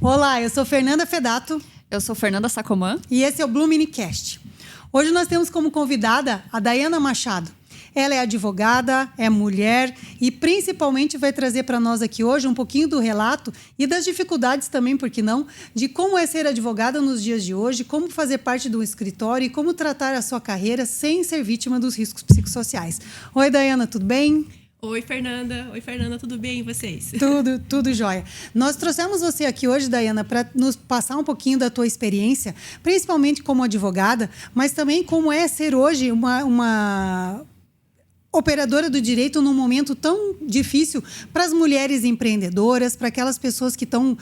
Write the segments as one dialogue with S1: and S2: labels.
S1: Olá, eu sou Fernanda Fedato.
S2: Eu sou Fernanda Sacomã.
S1: E esse é o Blue Minicast. Hoje nós temos como convidada a Dayana Machado. Ela é advogada, é mulher e principalmente vai trazer para nós aqui hoje um pouquinho do relato e das dificuldades também, por que não, de como é ser advogada nos dias de hoje, como fazer parte do escritório e como tratar a sua carreira sem ser vítima dos riscos psicossociais. Oi, Dayana, tudo bem?
S3: Oi, Fernanda, tudo bem e vocês?
S1: Tudo jóia. Nós trouxemos você aqui hoje, Dayana, para nos passar um pouquinho da tua experiência, principalmente como advogada, mas também como é ser hoje uma operadora do direito num momento tão difícil para as mulheres empreendedoras, para aquelas pessoas que estão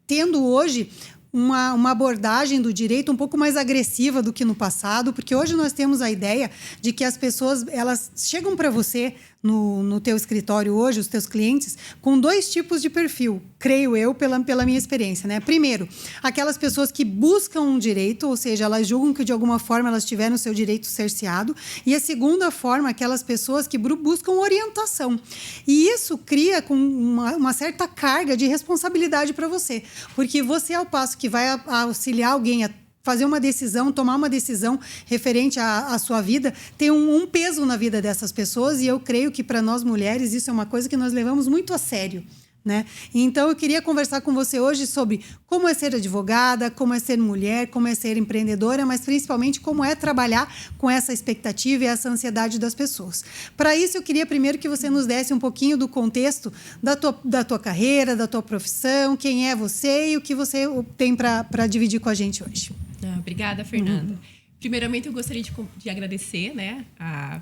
S1: tendo hoje uma abordagem do direito um pouco mais agressiva do que no passado, porque hoje nós temos a ideia de que as pessoas elas chegam para você no teu escritório hoje, os teus clientes, com dois tipos de perfil, creio eu, pela minha experiência, né? Primeiro, aquelas pessoas que buscam um direito, ou seja, elas julgam que de alguma forma elas tiveram o seu direito cerceado, e a segunda forma, aquelas pessoas que buscam orientação. E isso cria com uma certa carga de responsabilidade para você, porque você, ao passo que vai auxiliar alguém a fazer uma decisão, tomar uma decisão referente à sua vida, tem um peso na vida dessas pessoas, e eu creio que para nós mulheres isso é uma coisa que nós levamos muito a sério, né? Então eu queria conversar com você hoje sobre como é ser advogada, como é ser mulher, como é ser empreendedora, mas principalmente como é trabalhar com essa expectativa e essa ansiedade das pessoas. Para isso eu queria primeiro que você nos desse um pouquinho do contexto da tua carreira, da tua profissão, quem é você e o que você tem para dividir com a gente hoje.
S3: Obrigada, Fernanda. Primeiramente, eu gostaria de agradecer, né,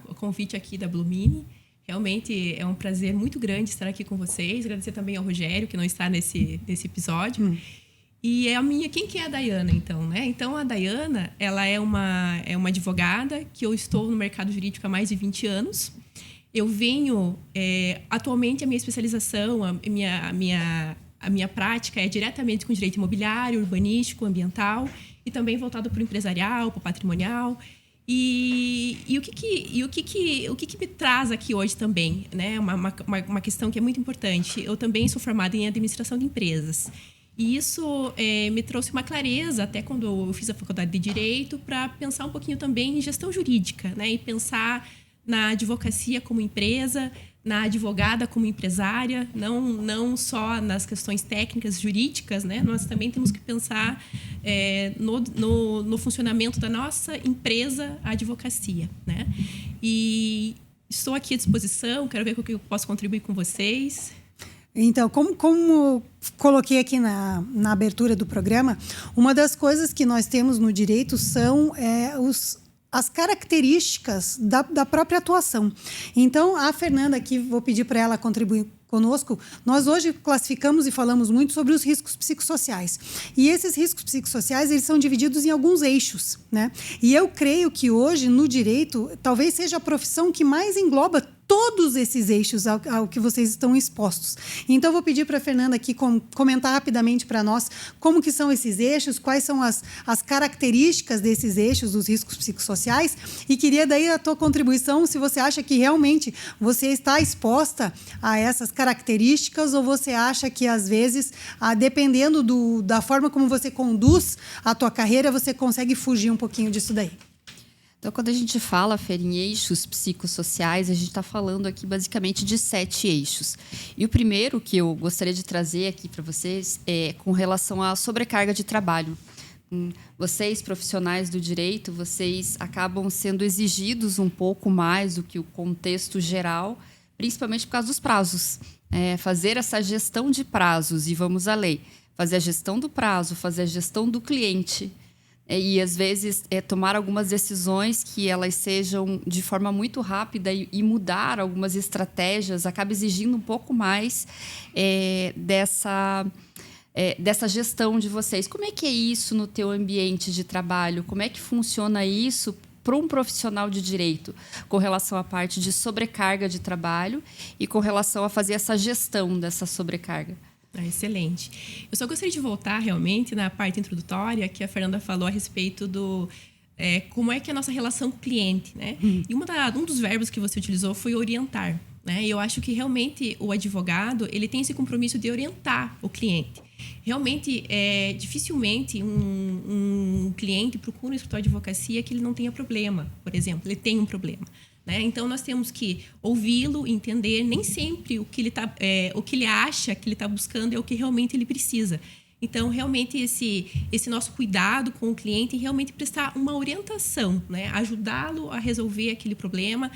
S3: o convite aqui da Blue Mini. Realmente é um prazer muito grande estar aqui com vocês. Agradecer também ao Rogério, que não está nesse episódio. E quem que é a Dayana, então, né? Então, a Dayana, ela é uma advogada que eu estou no mercado jurídico há mais de 20 anos. Eu venho... atualmente, a minha especialização, a minha prática é diretamente com direito imobiliário, urbanístico, ambiental e também voltado para o empresarial, para o patrimonial. E o que me traz aqui hoje também, né? Uma questão que é muito importante. Eu também sou formada em administração de empresas. E isso me trouxe uma clareza, até quando eu fiz a faculdade de Direito, para pensar um pouquinho também em gestão jurídica, né? E pensar na advocacia como empresa, na advogada como empresária, não só nas questões técnicas jurídicas, né? Nós também temos que pensar no funcionamento da nossa empresa, a advocacia, né? E estou aqui à disposição, quero ver com o que eu posso contribuir com vocês.
S1: Então, como coloquei aqui na abertura do programa, uma das coisas que nós temos no direito são as características da própria atuação. Então, a Fernanda aqui, vou pedir para ela contribuir conosco. Nós hoje classificamos e falamos muito sobre os riscos psicossociais. E esses riscos psicossociais, eles são divididos em alguns eixos, né? E eu creio que hoje, no direito, talvez seja a profissão que mais engloba todos esses eixos ao que vocês estão expostos. Então, eu vou pedir para a Fernanda aqui comentar rapidamente para nós como que são esses eixos, quais são as características desses eixos, dos riscos psicossociais, e queria daí a tua contribuição, se você acha que realmente você está exposta a essas características, ou você acha que, às vezes, dependendo da forma como você conduz a tua carreira, você consegue fugir um pouquinho disso daí.
S2: Então, quando a gente fala, Fer, em eixos psicossociais, a gente está falando aqui basicamente de 7 eixos. E o primeiro que eu gostaria de trazer aqui para vocês é com relação à sobrecarga de trabalho. Vocês, profissionais do direito, vocês acabam sendo exigidos um pouco mais do que o contexto geral, principalmente por causa dos prazos. Fazer essa gestão de prazos, e vamos à lei, fazer a gestão do prazo, fazer a gestão do cliente, e, às vezes, tomar algumas decisões que elas sejam de forma muito rápida e mudar algumas estratégias, acaba exigindo um pouco mais dessa gestão de vocês. Como é que é isso no teu ambiente de trabalho? Como é que funciona isso para um profissional de direito com relação à parte de sobrecarga de trabalho e com relação a fazer essa gestão dessa sobrecarga?
S3: Excelente. Eu só gostaria de voltar realmente na parte introdutória que a Fernanda falou a respeito do como é que é a nossa relação com o cliente, né? E um dos verbos que você utilizou foi orientar, né? E eu acho que realmente o advogado ele tem esse compromisso de orientar o cliente. realmente, dificilmente um cliente procura um escritório de advocacia que ele não tenha problema, por exemplo, ele tem um problema. Né? Então, nós temos que ouvi-lo, entender. Nem sempre o que ele acha que ele está buscando é o que realmente ele precisa. Então, realmente, esse nosso cuidado com o cliente é realmente prestar uma orientação, né? Ajudá-lo a resolver aquele problema,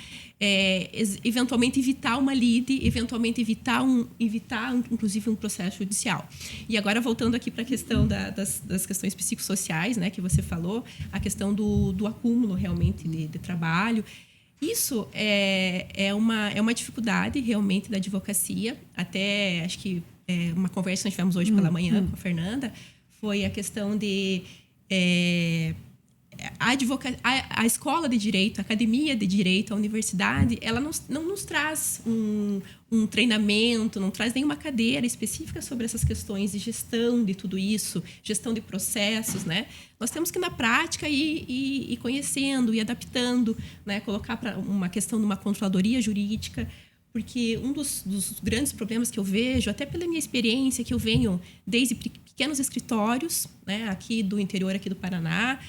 S3: eventualmente evitar uma lide, eventualmente evitar inclusive, um processo judicial. E agora, voltando aqui para a questão das questões psicossociais, né, que você falou, a questão do acúmulo, realmente, de trabalho. Isso é uma dificuldade, realmente, da advocacia. Até, acho que, uma conversa que nós tivemos hoje pela manhã com a Fernanda, foi a questão de a escola de direito, a academia de direito, a universidade, ela não nos traz um treinamento, não traz nenhuma cadeira específica sobre essas questões de gestão de tudo isso, gestão de processos, né? Nós temos que, na prática, ir conhecendo, ir adaptando, né? Colocar para uma questão de uma controladoria jurídica, porque um dos grandes problemas que eu vejo, até pela minha experiência, que eu venho desde pequenos escritórios, né, aqui do interior aqui do Paraná,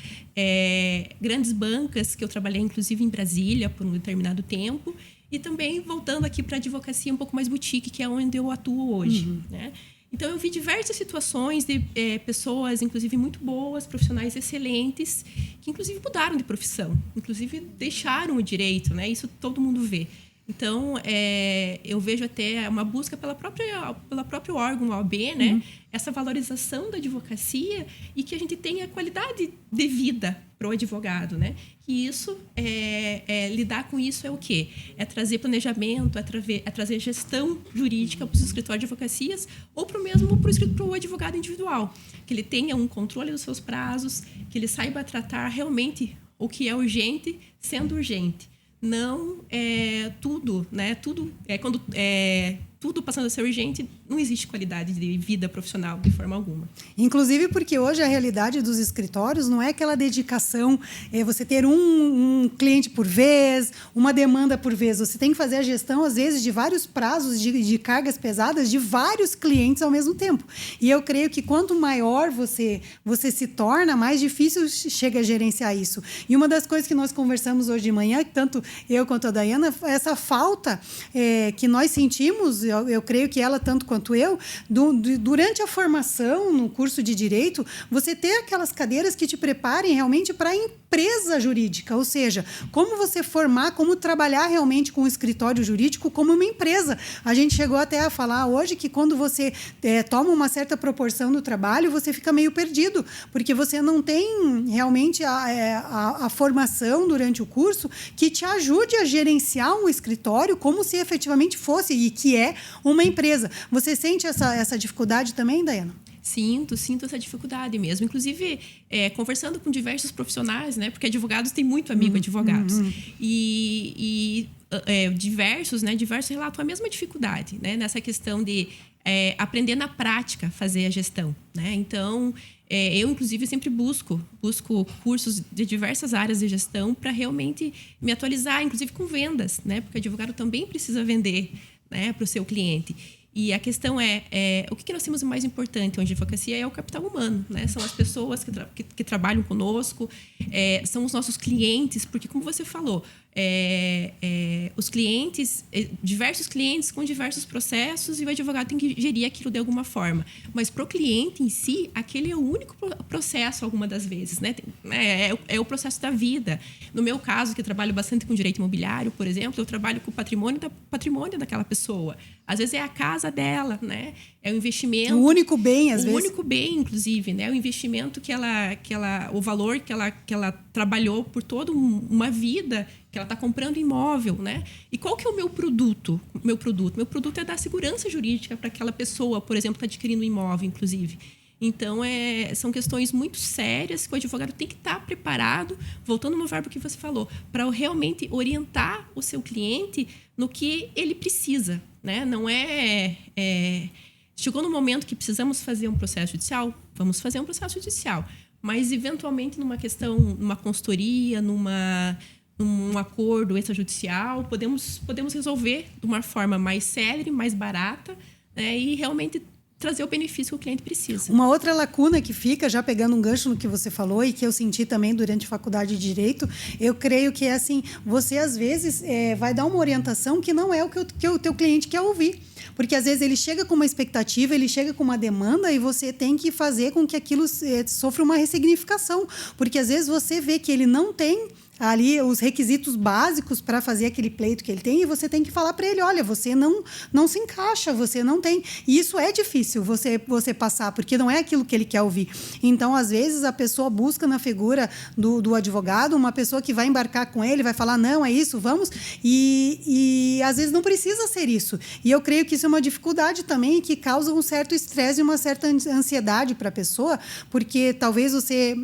S3: grandes bancas que eu trabalhei, inclusive, em Brasília, por um determinado tempo, e também voltando aqui para a advocacia um pouco mais boutique, que é onde eu atuo hoje. Né? Então, eu vi diversas situações de pessoas, inclusive, muito boas, profissionais excelentes, que, inclusive, mudaram de profissão, inclusive, deixaram o direito, né? Isso todo mundo vê. Então, eu vejo até uma busca pelo próprio órgão, a OAB, né? Essa valorização da advocacia e que a gente tenha qualidade de vida para o advogado, né? E isso, lidar com isso é o quê? É trazer planejamento, é trazer gestão jurídica para os escritórios de advocacias ou para o advogado individual. Que ele tenha um controle dos seus prazos, que ele saiba tratar realmente o que é urgente sendo urgente. Não tudo, né? Quando tudo passando a ser urgente, não existe qualidade de vida profissional de forma alguma.
S1: Inclusive porque hoje a realidade dos escritórios não é aquela dedicação, você ter um cliente por vez, uma demanda por vez. Você tem que fazer a gestão, às vezes, de vários prazos de cargas pesadas de vários clientes ao mesmo tempo. E eu creio que quanto maior você se torna, mais difícil chega a gerenciar isso. E uma das coisas que nós conversamos hoje de manhã, tanto eu quanto a Dayana, essa falta que nós sentimos, eu creio que ela, tanto quanto eu, durante a formação no curso de Direito, você ter aquelas cadeiras que te preparem realmente para a empresa jurídica, ou seja, como você formar, como trabalhar realmente com o escritório jurídico como uma empresa. A gente chegou até a falar hoje que quando você toma uma certa proporção do trabalho, você fica meio perdido, porque você não tem realmente a formação durante o curso que te ajude a gerenciar um escritório como se efetivamente fosse, e que é uma empresa. Você sente essa dificuldade também, Dayana?
S3: Sinto essa dificuldade mesmo. Inclusive, conversando com diversos profissionais, né? Porque advogados têm muito amigo advogados. E diversos relatam a mesma dificuldade, né? Nessa questão de aprender na prática fazer a gestão, né? Então, eu, inclusive, sempre busco cursos de diversas áreas de gestão para realmente me atualizar, inclusive com vendas, né? Porque o advogado também precisa vender, né, para o seu cliente. E a questão o que nós temos de mais importante em advocacia é o capital humano, né? São as pessoas que trabalham conosco, são os nossos clientes, porque, como você falou, os clientes, diversos clientes com diversos processos, e o advogado tem que gerir aquilo de alguma forma. Mas para o cliente em si, aquele é o único processo, algumas das vezes, né? É o processo da vida. No meu caso, que trabalho bastante com direito imobiliário, por exemplo, eu trabalho com o patrimônio daquela pessoa. Às vezes é a casa dela, né? É o investimento.
S1: O único bem, às vezes.
S3: O único bem, inclusive, né? O investimento o valor que ela trabalhou por toda uma vida, que ela está comprando imóvel, né? E qual que é o meu produto? Meu produto é dar segurança jurídica para aquela pessoa, por exemplo, que está adquirindo um imóvel, inclusive. Então, são questões muito sérias que o advogado tem que estar preparado, voltando no verbo que você falou, para realmente orientar o seu cliente no que ele precisa, né? Não chegou no momento que precisamos fazer um processo judicial, vamos fazer um processo judicial. Mas, eventualmente, numa questão, numa consultoria, num acordo extrajudicial, podemos resolver de uma forma mais célere, mais barata, né? E realmente trazer o benefício que o cliente precisa.
S1: Uma outra lacuna que fica, já pegando um gancho no que você falou e que eu senti também durante a faculdade de Direito, eu creio que é assim, você às vezes vai dar uma orientação que não é o que o teu cliente quer ouvir. Porque às vezes ele chega com uma expectativa, ele chega com uma demanda e você tem que fazer com que aquilo sofra uma ressignificação. Porque às vezes você vê que ele não tem ali os requisitos básicos para fazer aquele pleito que ele tem e você tem que falar para ele, olha, você não se encaixa, você não tem. E isso é difícil você passar, porque não é aquilo que ele quer ouvir. Então, às vezes, a pessoa busca na figura do advogado uma pessoa que vai embarcar com ele, vai falar, não, é isso, vamos. E às vezes não precisa ser isso. E eu creio que isso é uma dificuldade também que causa um certo estresse e uma certa ansiedade para a pessoa, porque talvez você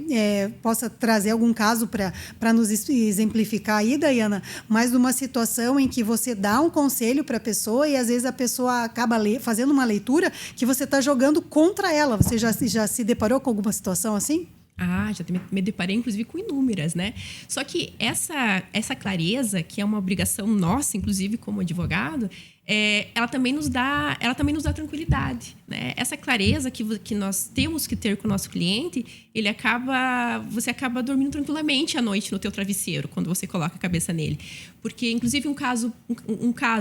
S1: possa trazer algum caso para nos exemplificar aí, Daiana, mas numa situação em que você dá um conselho para a pessoa e às vezes a pessoa acaba fazendo uma leitura que você está jogando contra ela. Você já se deparou com alguma situação assim?
S3: Já me deparei, inclusive, com inúmeras, né? Só que essa clareza, que é uma obrigação nossa, inclusive, como advogado, ela também nos dá tranquilidade, né? Essa clareza que nós temos que ter com o nosso cliente, você acaba dormindo tranquilamente à noite no teu travesseiro, quando você coloca a cabeça nele. Porque, inclusive, um caso,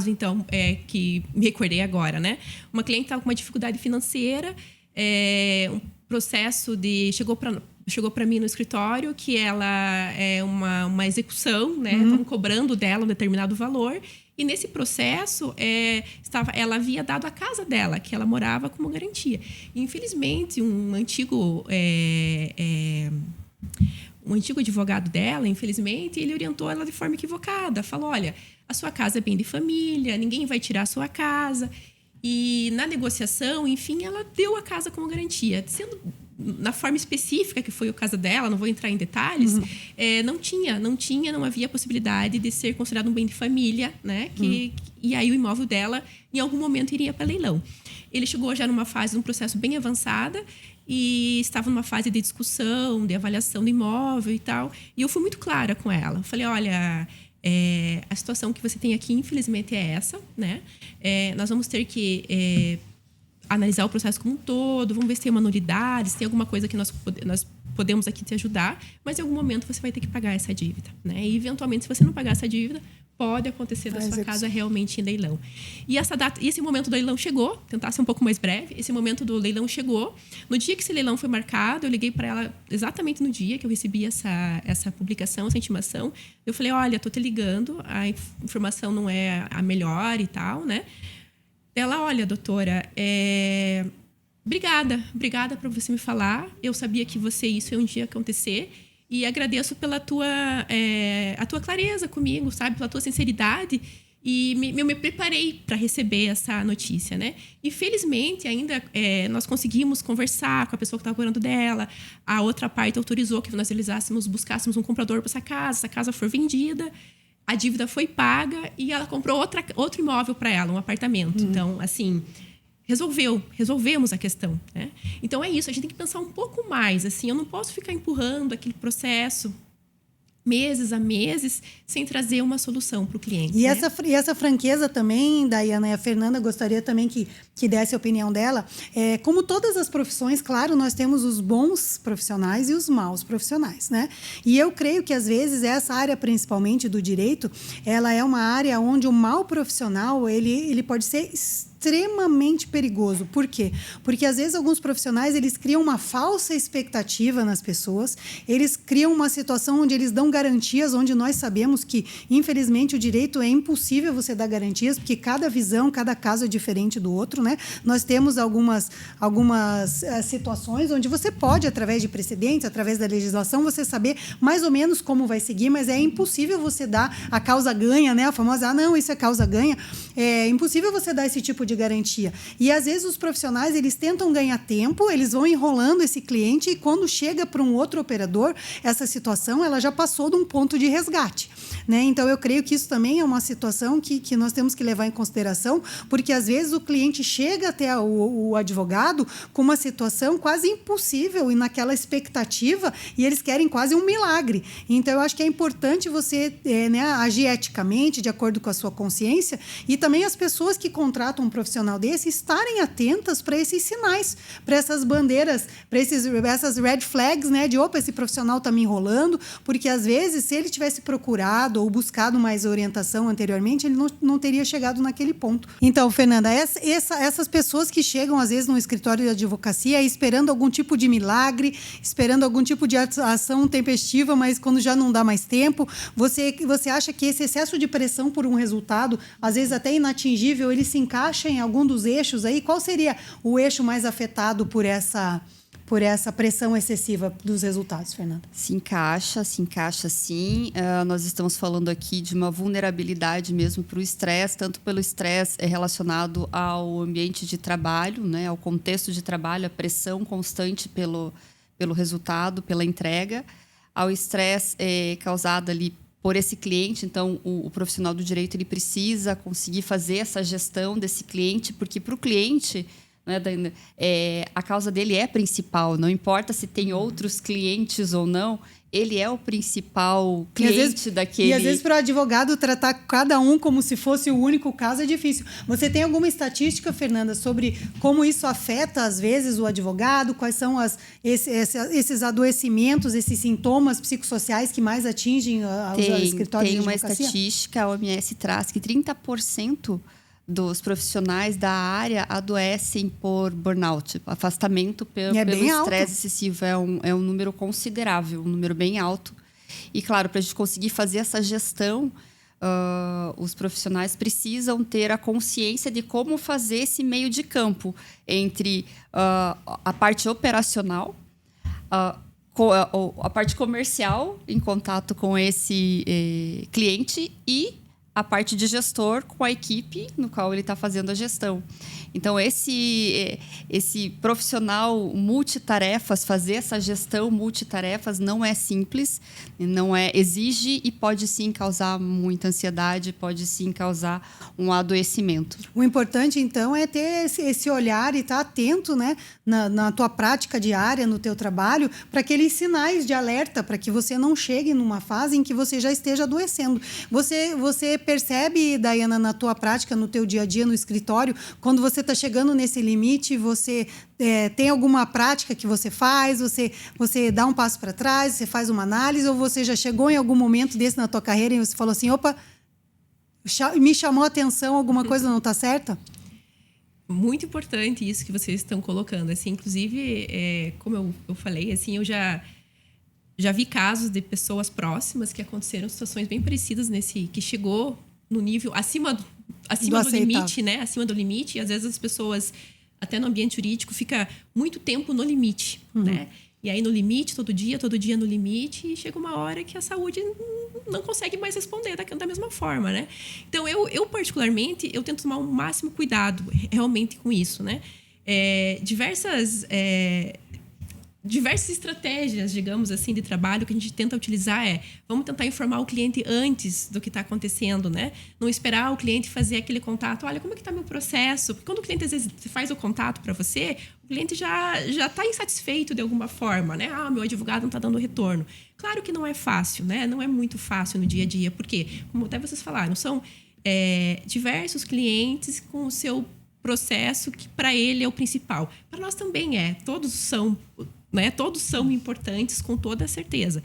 S3: então, que me recordei agora, né? Uma cliente estava com uma dificuldade financeira, um processo chegou para mim no escritório que ela é uma execução, né? Estavam cobrando dela um determinado valor. E nesse processo, ela havia dado a casa dela, que ela morava, como garantia. E, infelizmente, um antigo advogado dela, infelizmente, ele orientou ela de forma equivocada. Falou, olha, a sua casa é bem de família, ninguém vai tirar a sua casa. E na negociação, enfim, ela deu a casa como garantia. Sendo na forma específica que foi o caso dela, não vou entrar em detalhes, não havia possibilidade de ser considerado um bem de família, né? E aí o imóvel dela, em algum momento, iria para leilão. Ele chegou já num processo bem avançada e estava numa fase de discussão, de avaliação do imóvel e tal. E eu fui muito clara com ela. Falei, olha, a situação que você tem aqui, infelizmente, é essa, né? Nós vamos ter que analisar o processo como um todo, vamos ver se tem uma nulidade, se tem alguma coisa que nós podemos aqui te ajudar, mas em algum momento você vai ter que pagar essa dívida, né? E, eventualmente, se você não pagar essa dívida, pode acontecer da sua casa realmente em leilão. E esse momento do leilão chegou, tentar ser um pouco mais breve, esse momento do leilão chegou. No dia que esse leilão foi marcado, eu liguei para ela exatamente no dia que eu recebi essa publicação, essa intimação. Eu falei, olha, estou te ligando, a informação não é a melhor e tal, né? Ela, olha, doutora, obrigada por você me falar. Eu sabia que isso ia um dia acontecer e agradeço pela a tua clareza comigo, sabe? Pela tua sinceridade e eu me preparei para receber essa notícia, né? E felizmente ainda nós conseguimos conversar com a pessoa que estava cuidando dela. A outra parte autorizou que nós buscássemos um comprador para essa casa foi vendida. A dívida foi paga e ela comprou outro imóvel para ela, um apartamento. Então, assim, resolvemos a questão, né? Então, é isso. A gente tem que pensar um pouco mais. Assim, eu não posso ficar empurrando aquele processo meses a meses sem trazer uma solução para o cliente.
S1: E, né? essa franqueza também, Daiana, e a Fernanda gostaria também que desse a opinião dela. Como todas as profissões, claro, nós temos os bons profissionais e os maus profissionais, né? E eu creio que, às vezes, essa área, principalmente do direito, ela é uma área onde o mau profissional, ele pode ser extremamente perigoso. Por quê? Porque, às vezes, alguns profissionais, eles criam uma falsa expectativa nas pessoas, eles criam uma situação onde eles dão garantias, onde nós sabemos que, infelizmente, o direito é impossível você dar garantias, porque cada visão, cada caso é diferente do outro, né? Nós temos algumas situações onde você pode, através de precedentes, através da legislação, você saber mais ou menos como vai seguir, mas é impossível você dar a causa ganha, né? A famosa, não, isso é causa ganha. É impossível você dar esse tipo de garantia. E, às vezes, os profissionais, eles tentam ganhar tempo, eles vão enrolando esse cliente e, quando chega para um outro operador, essa situação, ela já passou de um ponto de resgate. né? Então, eu creio que isso também é uma situação que nós temos que levar em consideração, porque às vezes o cliente chega até o advogado com uma situação quase impossível e naquela expectativa, e eles querem quase um milagre. Então, eu acho que é importante você né, agir eticamente, de acordo com a sua consciência, e também as pessoas que contratam um profissional desse estarem atentas para esses sinais, para essas bandeiras, para essas red flags, né, de opa, esse profissional está me enrolando, porque às vezes, se ele tivesse procurado ou buscado mais orientação anteriormente, ele não teria chegado naquele ponto. Então, Fernanda, essas pessoas que chegam às vezes no escritório de advocacia esperando algum tipo de milagre, esperando algum tipo de ação tempestiva, mas quando já não dá mais tempo, você acha que esse excesso de pressão por um resultado, às vezes até inatingível, ele se encaixa em algum dos eixos aí? Qual seria o eixo mais afetado por essa pressão excessiva dos resultados, Fernanda?
S2: Se encaixa sim. Nós estamos falando aqui de uma vulnerabilidade mesmo para o estresse, tanto pelo estresse relacionado ao ambiente de trabalho, né, ao contexto de trabalho, a pressão constante pelo resultado, pela entrega, ao estresse causado ali por esse cliente. Então, o profissional do direito ele precisa conseguir fazer essa gestão desse cliente, porque para o cliente, né, a causa dele é principal. Não importa se tem outros clientes ou não, ele é o principal cliente daquele...
S1: E às vezes para o advogado tratar cada um como se fosse o único caso é difícil. Você tem alguma estatística, Fernanda, sobre como isso afeta às vezes o advogado? Quais são esses adoecimentos, esses sintomas psicossociais que mais atingem os escritórios de advocacia?
S2: Tem uma estatística, a OMS traz que 30% dos profissionais da área adoecem por burnout, afastamento pelo estresse excessivo. É um número considerável, um número bem alto. E, claro, para a gente conseguir fazer essa gestão, os profissionais precisam ter a consciência de como fazer esse meio de campo entre a parte operacional, a parte comercial, em contato com esse cliente, e a parte de gestor com a equipe no qual ele está fazendo a gestão. Então, esse profissional multitarefas, fazer essa gestão multitarefas não é simples, exige e pode sim causar muita ansiedade, pode sim causar um adoecimento.
S1: O importante, então, é ter esse olhar e estar atento, né, na tua prática diária, no teu trabalho, para aqueles sinais de alerta, para que você não chegue numa fase em que você já esteja adoecendo. Você percebe, Daiana, na tua prática, no teu dia a dia, no escritório, quando você está chegando nesse limite, você tem alguma prática que você faz, você dá um passo para trás, você faz uma análise, ou você já chegou em algum momento desse na tua carreira e você falou assim, opa, me chamou a atenção, alguma coisa não está certa?
S3: Muito importante isso que vocês estão colocando. Assim, inclusive, como eu falei, assim, eu já vi casos de pessoas próximas que aconteceram situações bem parecidas que chegou no nível acima do limite, né? Acima do limite. E às vezes as pessoas, até no ambiente jurídico, fica muito tempo no limite, né? E aí no limite, todo dia no limite, e chega uma hora que a saúde não consegue mais responder da mesma forma, né? Então, eu particularmente, eu tento tomar o máximo cuidado realmente com isso, né? Diversas estratégias, digamos assim, de trabalho que a gente tenta utilizar vamos tentar informar o cliente antes do que está acontecendo, né? Não esperar o cliente fazer aquele contato. Olha, como é que está meu processo? Porque quando o cliente, às vezes, faz o contato para você, o cliente já está insatisfeito de alguma forma, né? Meu advogado não está dando retorno. Claro que não é fácil, né? Não é muito fácil no dia a dia, porque, como até vocês falaram, são diversos clientes com o seu processo que para ele é o principal. Para nós também todos são... né? Todos são importantes, com toda a certeza.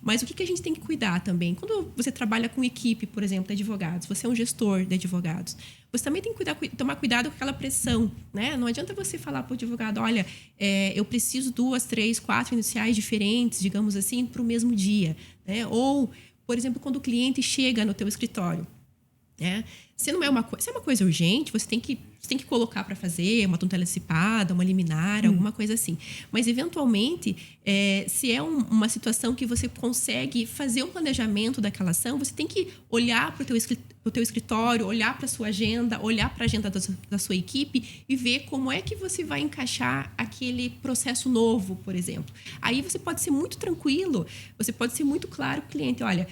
S3: Mas o que a gente tem que cuidar também? Quando você trabalha com equipe, por exemplo, de advogados, você é um gestor de advogados, você também tem que tomar cuidado com aquela pressão, né? Não adianta você falar para o advogado, olha, eu preciso 2, 3, 4 iniciais diferentes, digamos assim, para o mesmo dia, né? Ou, por exemplo, quando o cliente chega no teu escritório, né? Se é uma coisa urgente, você tem que colocar para fazer uma tutela antecipada, uma liminar, alguma coisa assim. Mas, eventualmente, se é uma situação que você consegue fazer um planejamento daquela ação, você tem que olhar para o teu escritório, olhar para a sua agenda, olhar para a agenda da sua equipe e ver como é que você vai encaixar aquele processo novo, por exemplo. Aí você pode ser muito tranquilo, você pode ser muito claro com o cliente, olha...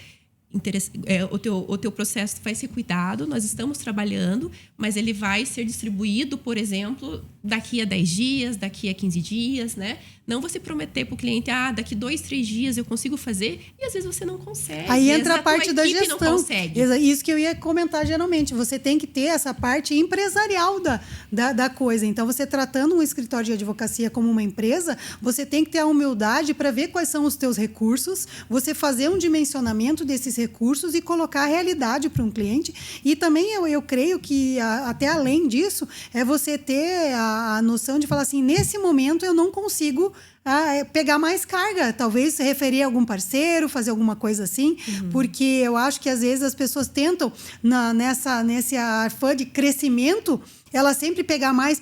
S3: o teu processo vai ser cuidado, nós estamos trabalhando, mas ele vai ser distribuído, por exemplo, daqui a 10 dias, daqui a 15 dias, né? Não você prometer para o cliente, daqui 2, 3 dias eu consigo fazer, e às vezes você não consegue.
S1: Aí entra a parte da gestão.
S3: Não consegue.
S1: Isso que eu ia comentar geralmente. Você tem que ter essa parte empresarial da coisa. Então, você tratando um escritório de advocacia como uma empresa, você tem que ter a humildade para ver quais são os teus recursos, você fazer um dimensionamento desses recursos e colocar a realidade para um cliente. E também eu creio que, até além disso, é você ter a noção de falar assim, nesse momento eu não consigo pegar mais carga, talvez se referir a algum parceiro, fazer alguma coisa assim, porque eu acho que às vezes as pessoas tentam, nesse afã de crescimento, ela sempre pegar mais,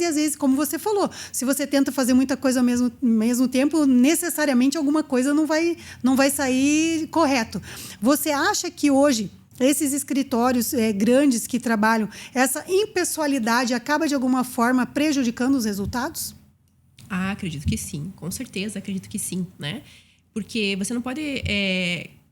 S1: e às vezes, como você falou, se você tenta fazer muita coisa ao mesmo tempo, necessariamente alguma coisa não vai sair correto. Você acha que hoje esses escritórios grandes que trabalham, essa impessoalidade acaba de alguma forma prejudicando os resultados?
S3: Acredito que sim, com certeza acredito que sim, né? Porque você não pode...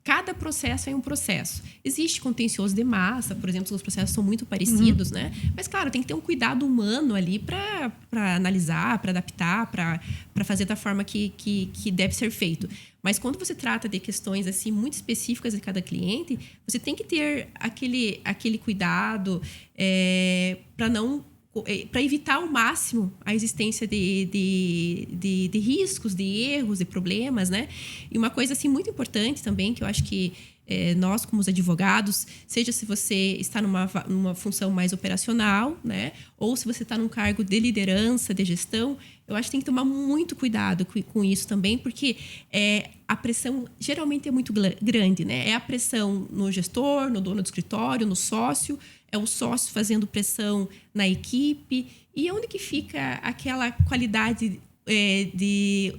S3: cada processo é um processo. Existe contencioso de massa, por exemplo, os processos são muito parecidos, né? Mas, claro, tem que ter um cuidado humano ali para analisar, para adaptar, para fazer da forma que deve ser feito. Mas quando você trata de questões assim muito específicas de cada cliente, você tem que ter aquele cuidado para evitar ao máximo a existência de riscos, de erros, de problemas, né? E uma coisa assim muito importante também, que eu acho que nós, como os advogados, seja se você está numa função mais operacional, né? Ou se você está num cargo de liderança, de gestão, eu acho que tem que tomar muito cuidado com isso também, porque a pressão geralmente é muito grande, né? É a pressão no gestor, no dono do escritório, no sócio, é o sócio fazendo pressão na equipe. E onde que fica aquela qualidade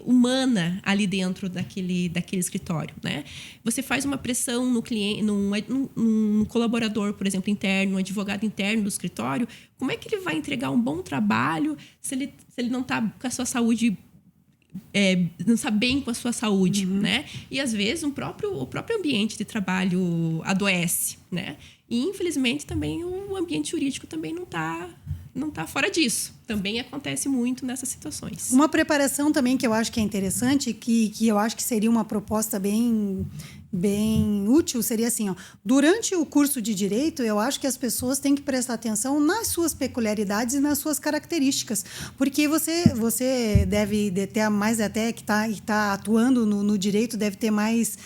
S3: humana ali dentro daquele escritório, né? Você faz uma pressão no cliente, num colaborador, por exemplo, interno, um advogado interno do escritório, como é que ele vai entregar um bom trabalho se ele não está com a sua saúde, não está bem com a sua saúde, né? E às vezes o próprio ambiente de trabalho adoece, né? E infelizmente também o ambiente jurídico também não está fora disso. Também acontece muito nessas situações.
S1: Uma preparação também que eu acho que é interessante, que eu acho que seria uma proposta bem útil, seria assim, durante o curso de Direito, eu acho que as pessoas têm que prestar atenção nas suas peculiaridades e nas suas características, porque você deve ter mais até que está atuando no Direito, deve ter mais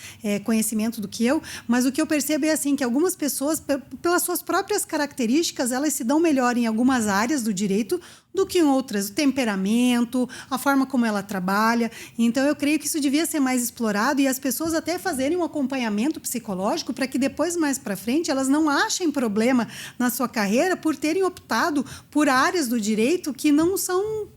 S1: conhecimento do que eu, mas o que eu percebo é assim, que algumas pessoas, pelas suas próprias características, elas se dão melhor em algumas áreas do Direito do que em outras, o temperamento, a forma como ela trabalha. Então, eu creio que isso devia ser mais explorado e as pessoas até fazerem um acompanhamento psicológico para que depois, mais para frente, elas não achem problema na sua carreira por terem optado por áreas do direito que não estão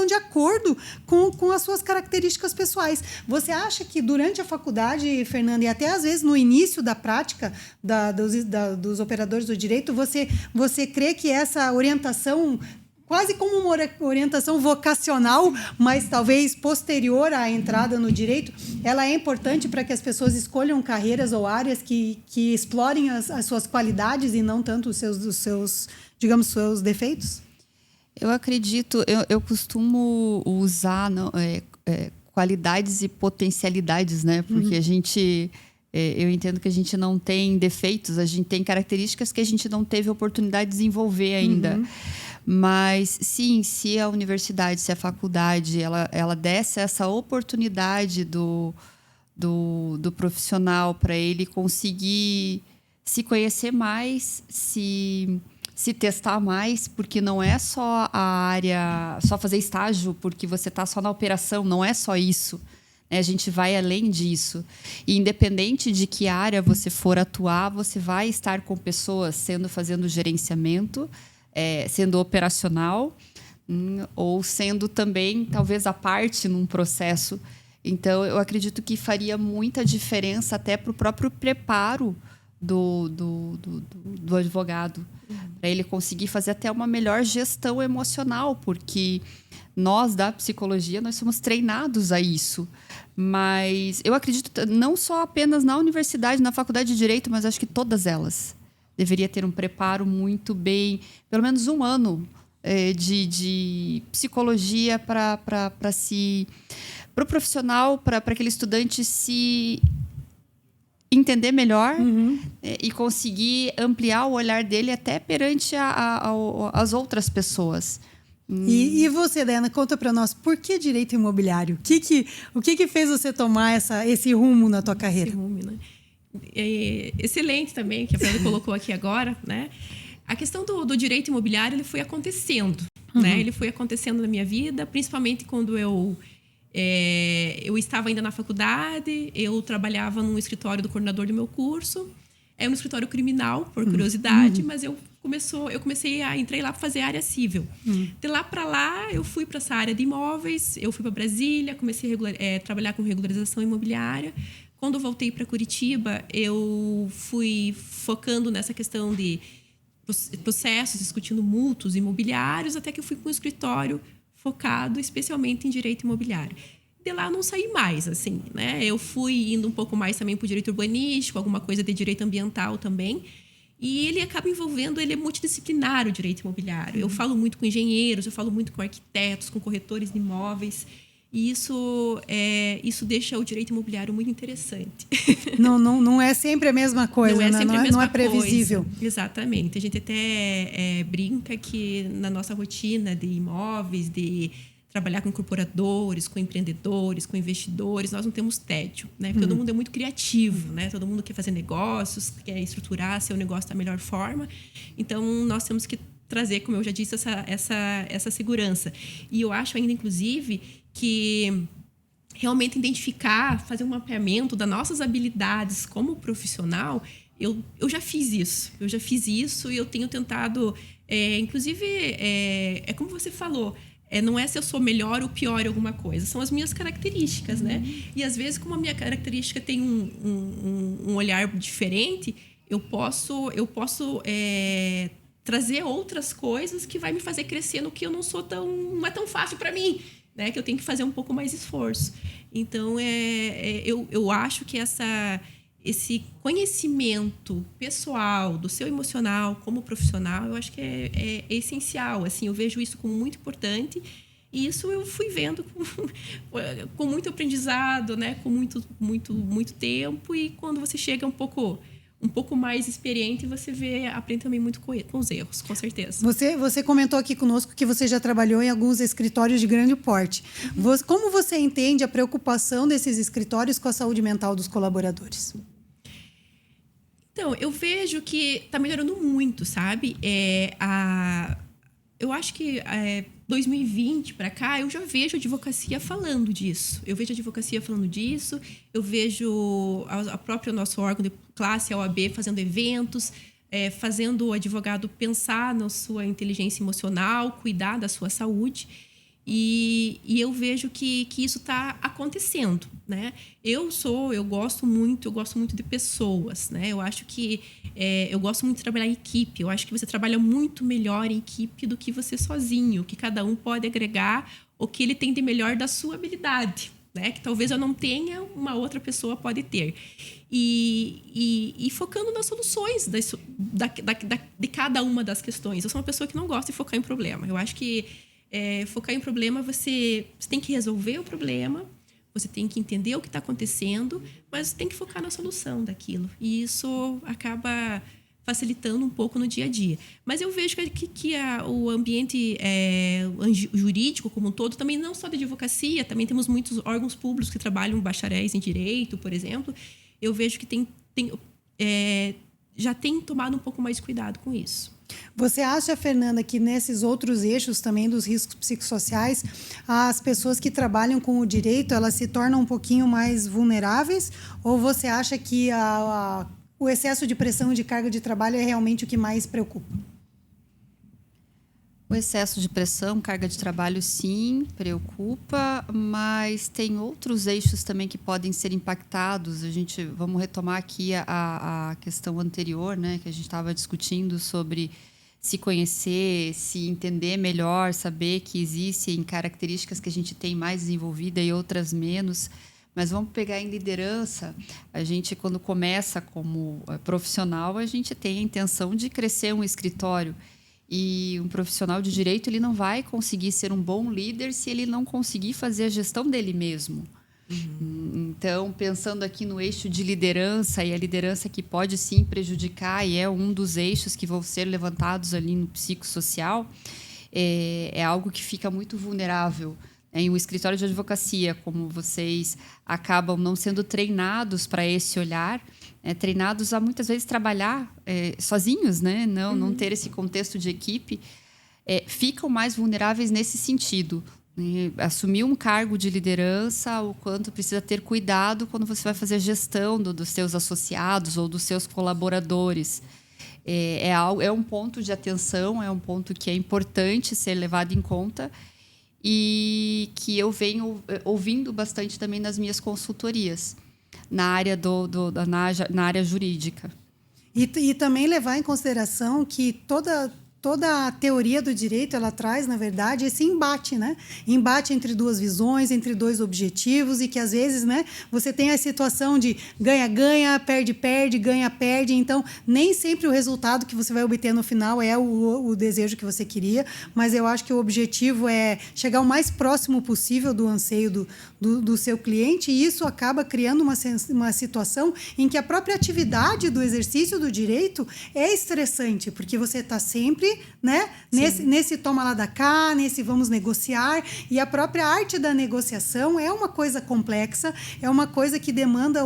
S1: de acordo com as suas características pessoais. Você acha que durante a faculdade, Fernanda, e até às vezes no início da prática dos operadores do direito, você crê que essa orientação, quase como uma orientação vocacional, mas talvez posterior à entrada no direito, ela é importante para que as pessoas escolham carreiras ou áreas que explorem as suas qualidades e não tanto os seus defeitos?
S2: Eu acredito, eu costumo usar qualidades e potencialidades, né? Porque a gente... eu entendo que a gente não tem defeitos, a gente tem características que a gente não teve oportunidade de desenvolver ainda. Mas, sim, se a universidade, se a faculdade, ela desse essa oportunidade do profissional para ele conseguir se conhecer mais, se testar mais, porque não é só a área, só fazer estágio porque você está só na operação, não é só isso. A gente vai além disso. E independente de que área você for atuar, você vai estar com pessoas fazendo gerenciamento, sendo operacional, ou sendo também, talvez, a parte num processo. Então, eu acredito que faria muita diferença até para o próprio preparo do advogado, para ele conseguir fazer até uma melhor gestão emocional, porque nós, da psicologia, nós somos treinados a isso. Mas eu acredito não só apenas na universidade, na faculdade de Direito, mas acho que todas elas deveria ter um preparo muito bem, pelo menos um ano de psicologia para o profissional, para aquele estudante se entender melhor e conseguir ampliar o olhar dele até perante as outras pessoas.
S1: E você, Dayana, conta para nós, por que direito imobiliário? O que fez você tomar esse rumo na tua carreira?
S3: Esse rumo, né? Excelente também, que a Fernanda colocou aqui agora, né? A questão do direito imobiliário, ele foi acontecendo, né? Ele foi acontecendo na minha vida, principalmente quando eu estava ainda na faculdade, eu trabalhava num escritório do coordenador do meu curso. É um escritório criminal, por curiosidade, mas eu comecei a entrei lá para fazer área civil. De lá para lá, eu fui para essa área de imóveis, eu fui para Brasília, comecei a trabalhar com regularização imobiliária. Quando eu voltei para Curitiba, eu fui focando nessa questão de processos, discutindo mútuos imobiliários, até que eu fui para um escritório focado especialmente em direito imobiliário. De lá eu não saí mais, assim, né? Eu fui indo um pouco mais também para o direito urbanístico, alguma coisa de direito ambiental também. E ele acaba envolvendo, ele é multidisciplinar, o direito imobiliário. Eu falo muito com engenheiros, eu falo muito com arquitetos, com corretores de imóveis. E isso deixa o direito imobiliário muito interessante.
S1: Não é sempre a mesma coisa,
S3: não é sempre a mesma
S1: não é previsível.
S3: Coisa. Exatamente. A gente até brinca que na nossa rotina de imóveis, de trabalhar com incorporadores, com empreendedores, com investidores, nós não temos tédio, né? Porque todo mundo é muito criativo, né? Todo mundo quer fazer negócios, quer estruturar seu negócio da melhor forma. Então, nós temos que trazer, como eu já disse, essa segurança. E eu acho ainda, inclusive, que realmente identificar, fazer um mapeamento das nossas habilidades como profissional, eu já fiz isso e eu tenho tentado, inclusive, é como você falou, não é se eu sou melhor ou pior em alguma coisa, são as minhas características, né? E às vezes, como a minha característica tem um olhar diferente, eu posso trazer outras coisas que vai me fazer crescer no que eu não é tão fácil para mim, né? Que eu tenho que fazer um pouco mais de esforço. Então, eu acho que esse conhecimento pessoal do seu emocional como profissional, eu acho que é essencial. Assim, eu vejo isso como muito importante e isso eu fui vendo com muito aprendizado, né? Com muito tempo, e quando você chega um pouco mais experiente, você aprende também muito com os erros, com certeza.
S1: Você comentou aqui conosco que você já trabalhou em alguns escritórios de grande porte. Como você entende a preocupação desses escritórios com a saúde mental dos colaboradores?
S3: Então, eu vejo que está melhorando muito, sabe? Eu acho que 2020 para cá, eu já vejo a advocacia falando disso. Eu vejo a própria nosso órgão de classe, a OAB, fazendo eventos, fazendo o advogado pensar na sua inteligência emocional, cuidar da sua saúde. E eu vejo que isso está acontecendo, né? Eu gosto muito de pessoas, né? Eu acho que eu gosto muito de trabalhar em equipe. Eu acho que você trabalha muito melhor em equipe do que você sozinho, que cada um pode agregar o que ele tem de melhor da sua habilidade, né? Que talvez eu não tenha, uma outra pessoa pode ter. E focando nas soluções de cada uma das questões. Eu sou uma pessoa que não gosta de focar em problema. Eu acho que focar em problema, você tem que resolver o problema, você tem que entender o que está acontecendo, mas tem que focar na solução daquilo. E isso acaba facilitando um pouco no dia a dia. Mas eu vejo que o ambiente jurídico como um todo, também não só da advocacia, também temos muitos órgãos públicos que trabalham bacharéis em direito, por exemplo. Eu vejo que já tem tomado um pouco mais de cuidado com isso.
S1: Você acha, Fernanda, que nesses outros eixos também dos riscos psicossociais, as pessoas que trabalham com o direito, elas se tornam um pouquinho mais vulneráveis? Ou você acha que o excesso de pressão e de carga de trabalho é realmente o que mais preocupa?
S2: O excesso de pressão, carga de trabalho, sim, preocupa, mas tem outros eixos também que podem ser impactados. Vamos retomar aqui a questão anterior, né, que a gente estava discutindo sobre se conhecer, se entender melhor, saber que existem características que a gente tem mais desenvolvida e outras menos. Mas vamos pegar em liderança. A gente, quando começa como profissional, a gente tem a intenção de crescer um escritório. E um profissional de direito, ele não vai conseguir ser um bom líder se ele não conseguir fazer a gestão dele mesmo. Então, pensando aqui no eixo de liderança, e a liderança que pode sim prejudicar, e é um dos eixos que vão ser levantados ali no psicossocial, é algo que fica muito vulnerável. Em um escritório de advocacia, como vocês acabam não sendo treinados para esse olhar, treinados a muitas vezes trabalhar sozinhos, né? Não ter esse contexto de equipe, ficam mais vulneráveis nesse sentido. Assumir um cargo de liderança, o quanto precisa ter cuidado quando você vai fazer a gestão dos seus associados ou dos seus colaboradores. É um ponto de atenção, é um ponto que é importante ser levado em conta e que eu venho ouvindo bastante também nas minhas consultorias, na área, na área jurídica.
S1: E também levar em consideração que toda a teoria do direito, ela traz, na verdade, esse embate, né? Embate entre duas visões, entre dois objetivos, e que, às vezes, né, você tem a situação de ganha-ganha, perde-perde, ganha-perde. Então, nem sempre o resultado que você vai obter no final é o desejo que você queria, mas eu acho que o objetivo é chegar o mais próximo possível do anseio do seu cliente, e isso acaba criando uma situação em que a própria atividade do exercício do direito é estressante, porque você está sempre, né, nesse toma lá da cá, nesse vamos negociar, e a própria arte da negociação é uma coisa complexa, é uma coisa que demanda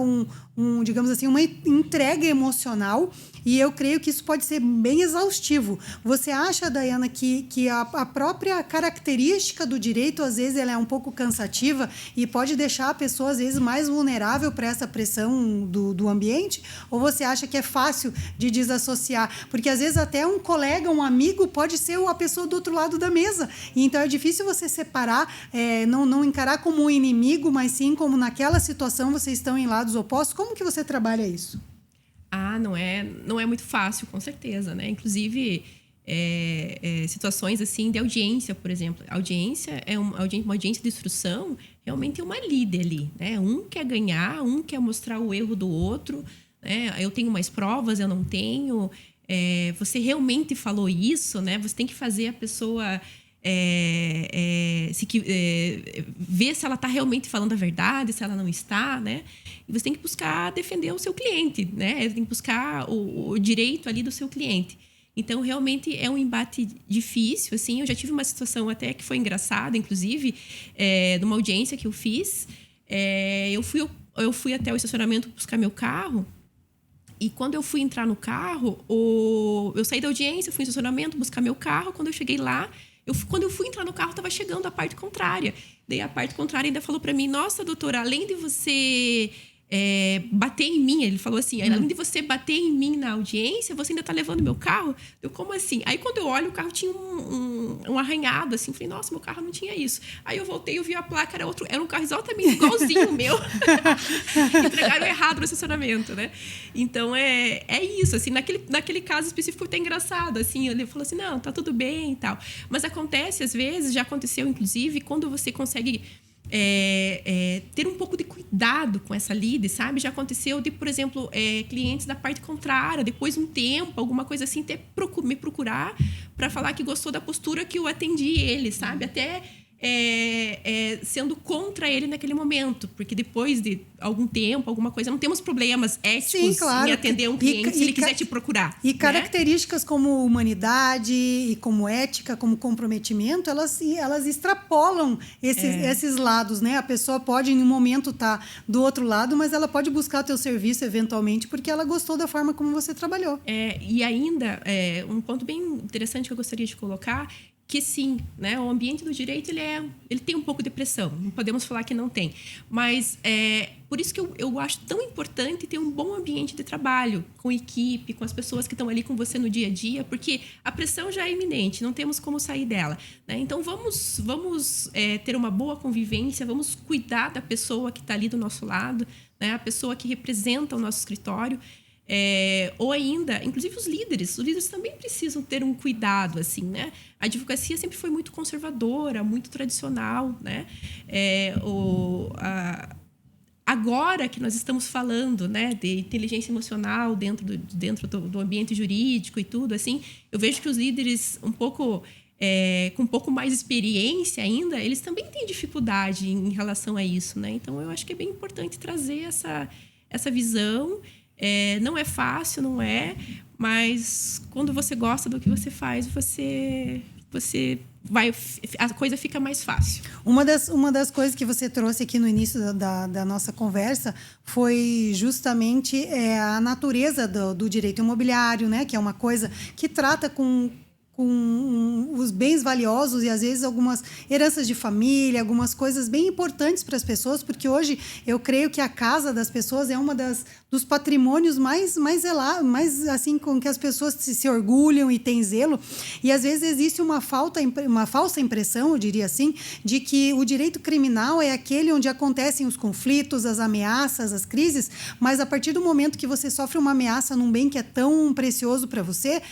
S1: digamos assim, uma entrega emocional, e eu creio que isso pode ser bem exaustivo. Você acha, Daiana, que a própria característica do direito, às vezes, ela é um pouco cansativa e pode deixar a pessoa, às vezes, mais vulnerável para essa pressão do ambiente? Ou você acha que é fácil de desassociar? Porque, às vezes, até um colega, um amigo, pode ser a pessoa do outro lado da mesa. E, então, é difícil você separar, não encarar como um inimigo, mas sim como naquela situação vocês estão em lados opostos. Como que você trabalha isso?
S3: Não é muito fácil, com certeza, né? Inclusive, situações assim de audiência, por exemplo. Audiência uma audiência de instrução, realmente é uma líder ali, né? Um quer ganhar, um quer mostrar o erro do outro, né? Eu tenho mais provas, eu não tenho. Você realmente falou isso, né? Você tem que fazer a pessoa ver se ela está realmente falando a verdade, se ela não está, né? E você tem que buscar defender o seu cliente, né? Tem que buscar o direito ali do seu cliente. Então, realmente é um embate difícil, assim. Eu já tive uma situação até que foi engraçada, inclusive, numa audiência que eu fiz. Eu fui até o estacionamento buscar meu carro. E quando eu fui entrar no carro, eu saí da audiência, fui no estacionamento buscar meu carro. Quando eu cheguei lá, quando eu fui entrar no carro, estava chegando a parte contrária. Daí a parte contrária ainda falou para mim: nossa, doutora, além de você bater em mim, ele falou assim, além de você bater em mim na audiência, você ainda está levando meu carro? Eu, como assim? Aí quando eu olho, o carro tinha um arranhado, assim, falei, nossa, meu carro não tinha isso. Aí eu voltei, eu vi a placa, era um carro exatamente igualzinho o meu. Entregaram errado no estacionamento, né? Então, é isso, assim, naquele caso específico foi até engraçado, assim, ele falou assim, não, tá tudo bem e tal. Mas acontece, às vezes, já aconteceu, inclusive, quando você consegue ter um pouco de cuidado com essa lead, sabe? Já aconteceu de, por exemplo, clientes da parte contrária, depois de um tempo, alguma coisa assim, me procurar para falar que gostou da postura que eu atendi ele, sabe? Até sendo contra ele naquele momento, porque depois de algum tempo, alguma coisa, não temos problemas éticos. Sim, claro, em atender um cliente se ele quiser te procurar.
S1: E características como humanidade, e como ética, como comprometimento, elas extrapolam esses lados, né? A pessoa pode, em um momento, estar do outro lado, mas ela pode buscar o teu serviço, eventualmente, porque ela gostou da forma como você trabalhou.
S3: E ainda, um ponto bem interessante que eu gostaria de colocar, que sim, né, o ambiente do direito ele tem um pouco de pressão, não podemos falar que não tem, mas por isso que eu acho tão importante ter um bom ambiente de trabalho, com equipe, com as pessoas que estão ali com você no dia a dia, porque a pressão já é iminente, não temos como sair dela, né? Então vamos ter uma boa convivência, vamos cuidar da pessoa que está ali do nosso lado, né, a pessoa que representa o nosso escritório. Ou ainda, inclusive os líderes também precisam ter um cuidado, assim, né? A advocacia sempre foi muito conservadora, muito tradicional, né? agora que nós estamos falando, né, de inteligência emocional dentro do ambiente jurídico e tudo, assim, eu vejo que os líderes com um pouco mais experiência ainda, eles também têm dificuldade em relação a isso, né? Então, eu acho que é bem importante trazer essa visão. Não é fácil, não é, mas quando você gosta do que você faz, a coisa fica mais fácil.
S1: Uma das coisas que você trouxe aqui no início da nossa conversa foi justamente a natureza do direito imobiliário, né? Que é uma coisa que trata com os bens valiosos e, às vezes, algumas heranças de família, algumas coisas bem importantes para as pessoas, porque hoje eu creio que a casa das pessoas é uma dos patrimônios mais assim, com que as pessoas se orgulham e têm zelo. E, às vezes, existe uma falsa impressão, eu diria assim, de que o direito criminal é aquele onde acontecem os conflitos, as ameaças, as crises, mas a partir do momento que você sofre uma ameaça num bem que é tão precioso para você,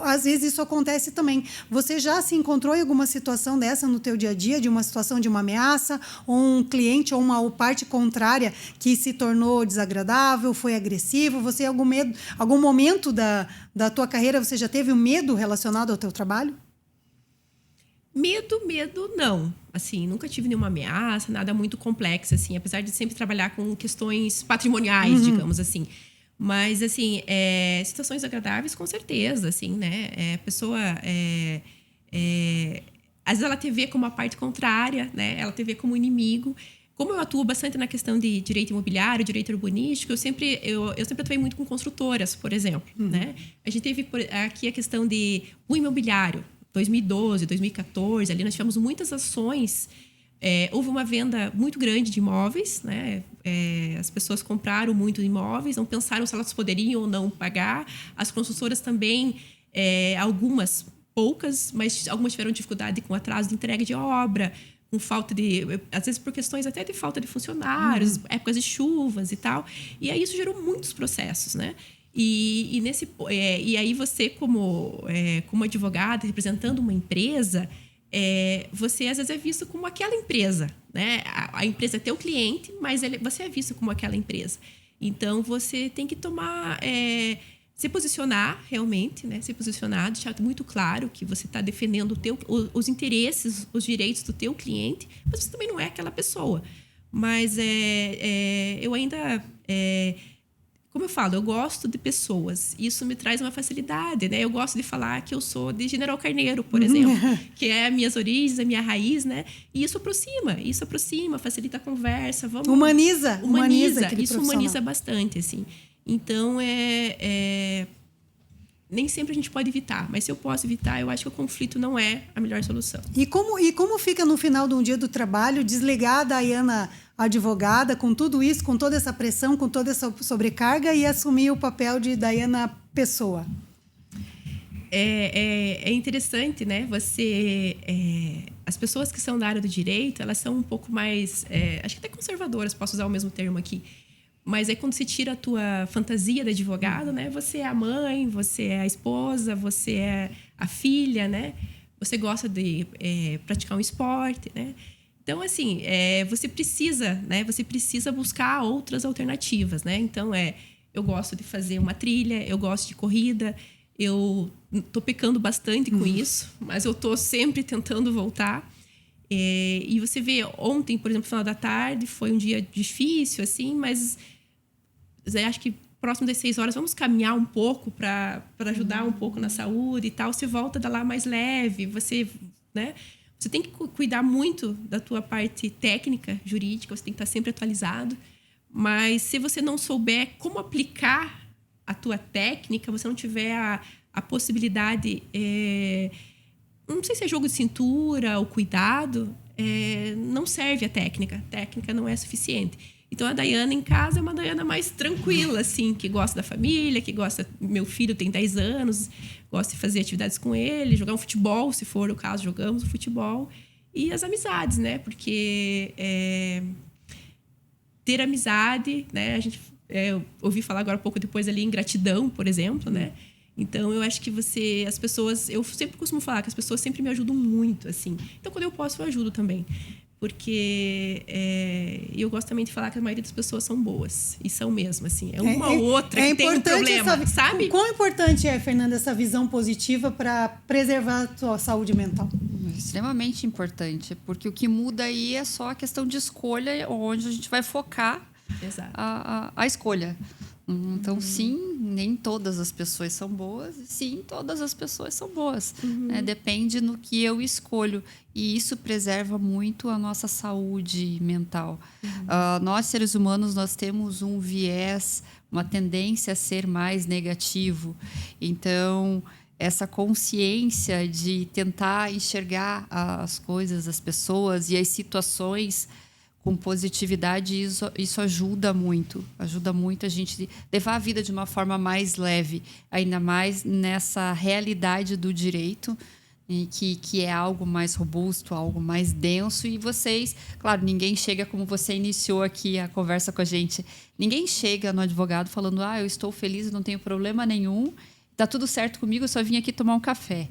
S1: às vezes isso acontece também. Você já se encontrou em alguma situação dessa no teu dia a dia, de uma situação de uma ameaça, ou um cliente ou uma parte contrária que se tornou desagradável, foi agressivo? Você, algum momento da tua carreira, você já teve um medo relacionado ao teu trabalho?
S3: Medo, não. Assim, nunca tive nenhuma ameaça, nada muito complexo, assim, apesar de sempre trabalhar com questões patrimoniais, digamos assim. Mas, assim, situações agradáveis, com certeza, assim, né? A pessoa, às vezes ela te vê como a parte contrária, né? Ela te vê como inimigo. Como eu atuo bastante na questão de direito imobiliário, direito urbanístico, eu sempre atuei muito com construtoras, por exemplo, né? A gente teve aqui a questão de o imobiliário, 2012, 2014, ali nós tivemos muitas ações. Houve uma venda muito grande de imóveis, né? As pessoas compraram muito imóveis, não pensaram se elas poderiam ou não pagar. As construtoras também, algumas, poucas, mas algumas tiveram dificuldade com atraso de entrega de obra, com falta às vezes por questões até de falta de funcionários, épocas de chuvas e tal. E aí isso gerou muitos processos, né? E aí você, como advogado, representando uma empresa, você às vezes é visto como aquela empresa, né? A empresa é teu cliente, mas você é visto como aquela empresa. Então, você tem que se posicionar realmente, né? Se posicionar, deixar muito claro que você está defendendo os interesses, os direitos do teu cliente, mas você também não é aquela pessoa. Mas eu ainda... como eu falo, eu gosto de pessoas. Isso me traz uma facilidade, né? Eu gosto de falar que eu sou de General Carneiro, por exemplo, que é as minhas origens, a minha raiz, né? E isso aproxima, facilita a conversa.
S1: Humaniza
S3: Isso humaniza bastante, assim. Então, nem sempre a gente pode evitar, mas se eu posso evitar, eu acho que o conflito não é a melhor solução.
S1: E como fica no final de um dia do trabalho, desligar a Dayana advogada, com tudo isso, com toda essa pressão, com toda essa sobrecarga, e assumir o papel de Dayana pessoa?
S3: É interessante, né? As pessoas que são da área do direito, elas são um pouco mais, acho que até conservadoras, posso usar o mesmo termo aqui. Mas aí quando você tira a tua fantasia de advogado, né? Você é a mãe, você é a esposa, você é a filha, né? Você gosta de praticar um esporte, né? Então, assim, você precisa, né? Você precisa buscar outras alternativas, né? Então, eu gosto de fazer uma trilha, eu gosto de corrida, eu tô pecando bastante com isso, mas eu tô sempre tentando voltar. E você vê, ontem, por exemplo, no final da tarde, foi um dia difícil, assim, mas acho que próximo das 6 horas vamos caminhar um pouco para ajudar um pouco na saúde e tal. Você volta da lá mais leve, né? Você tem que cuidar muito da tua parte técnica, jurídica, você tem que estar sempre atualizado. Mas se você não souber como aplicar a tua técnica, você não tiver a possibilidade... não sei se é jogo de cintura ou cuidado, não serve a técnica. A técnica não é suficiente. Então, a Dayana em casa é uma Dayana mais tranquila, assim, que gosta da família, que gosta... Meu filho tem 10 anos, gosta de fazer atividades com ele, jogar um futebol, se for o caso, jogamos o futebol. E as amizades, né? Porque ter amizade, né? A gente eu ouvi falar agora um pouco depois ali em gratidão, por exemplo, né? Então, eu acho que as pessoas... Eu sempre costumo falar que as pessoas sempre me ajudam muito, assim. Então, quando eu posso, eu ajudo também. porque eu gosto também de falar que a maioria das pessoas são boas. E são mesmo, assim. É uma ou outra que tem um problema, sabe?
S1: Quão importante é, Fernanda, essa visão positiva para preservar a tua saúde mental?
S2: Extremamente importante, porque o que muda aí é só a questão de escolha, onde a gente vai focar a escolha. Então, sim, nem todas as pessoas são boas. Sim, todas as pessoas são boas. Depende no que eu escolho. E isso preserva muito a nossa saúde mental. Nós, seres humanos, nós temos um viés, uma tendência a ser mais negativo. Então, essa consciência de tentar enxergar as coisas, as pessoas e as situações com positividade, isso ajuda muito a gente levar a vida de uma forma mais leve, ainda mais nessa realidade do direito, que é algo mais robusto, algo mais denso. E vocês, claro, ninguém chega, como você iniciou aqui a conversa com a gente, ninguém chega no advogado falando: eu estou feliz, não tenho problema nenhum, está tudo certo comigo, eu só vim aqui tomar um café.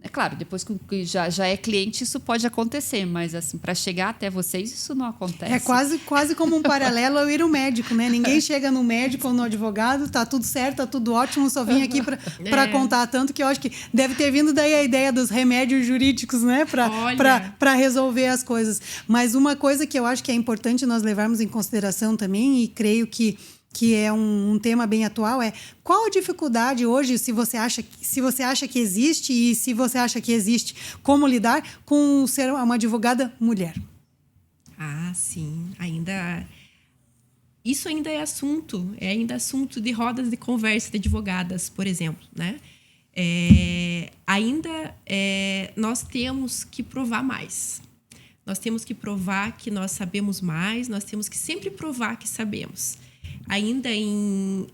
S2: É claro, depois que já é cliente, isso pode acontecer, mas assim, para chegar até vocês, isso não acontece.
S1: É quase como um paralelo ao ir ao médico, né? Ninguém chega no médico ou no advogado, tá tudo certo, tá tudo ótimo, só vim aqui para contar. Tanto que eu acho que deve ter vindo daí a ideia dos remédios jurídicos, né? Para resolver as coisas. Mas uma coisa que eu acho que é importante nós levarmos em consideração também, e creio que é um tema bem atual, é qual a dificuldade hoje, se você acha que existe, e se você acha que existe, como lidar com ser uma advogada mulher?
S3: Sim. Isso ainda é assunto de rodas de conversa de advogadas, por exemplo, né? Nós temos que provar mais. Nós temos que provar que nós sabemos mais, nós temos que sempre provar que sabemos. Ainda em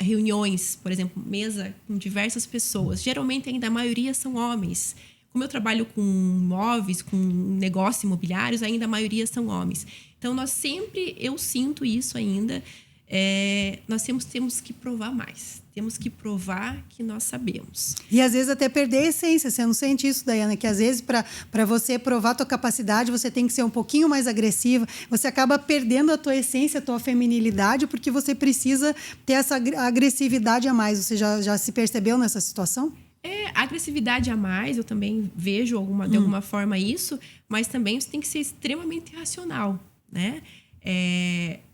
S3: reuniões, por exemplo, mesa com diversas pessoas, geralmente ainda a maioria são homens. Como eu trabalho com imóveis, com negócios imobiliários, ainda a maioria são homens. Então, eu sinto isso ainda, nós temos que provar mais. Temos que provar que nós sabemos.
S1: E às vezes até perder a essência. Você não sente isso, Daiana? Que às vezes para você provar a tua capacidade, você tem que ser um pouquinho mais agressiva. Você acaba perdendo a tua essência, a tua feminilidade, porque você precisa ter essa agressividade a mais. Você já se percebeu nessa situação?
S3: Agressividade a mais, eu também vejo de alguma forma isso, mas também você tem que ser extremamente racional, né?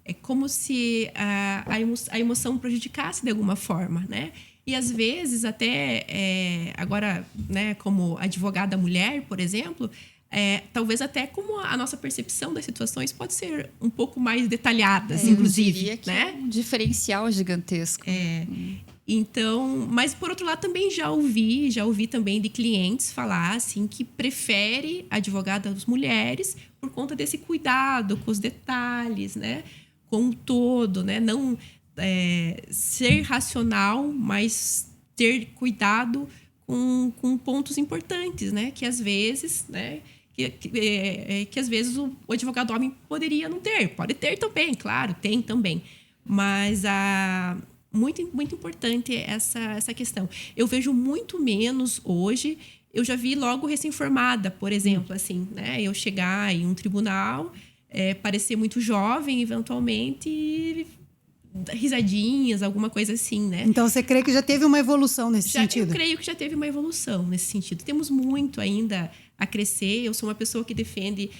S3: É como se a emoção prejudicasse de alguma forma, né? E às vezes até agora, né, como advogada mulher, por exemplo, talvez até como a nossa percepção das situações pode ser um pouco mais detalhadas, inclusive,
S2: eu diria que
S3: né?
S2: É um diferencial gigantesco.
S3: Então, mas por outro lado também já ouvi também de clientes falar assim que prefere advogadas mulheres por conta desse cuidado com os detalhes, né? Com o todo, né? Não ser racional, mas ter cuidado com pontos importantes, né? Que às vezes, né? Que às vezes o advogado homem poderia não ter. Pode ter também, claro, tem também. Mas muito, muito importante essa questão. Eu vejo muito menos hoje. Eu já vi logo recém-formada, por exemplo, assim, né? Eu chegar em um tribunal, parecer muito jovem, eventualmente, e risadinhas, alguma coisa assim, né?
S1: Então, você crê que já teve uma evolução nesse sentido?
S3: Eu creio que já teve uma evolução nesse sentido. Temos muito ainda a crescer. Eu sou uma pessoa que defende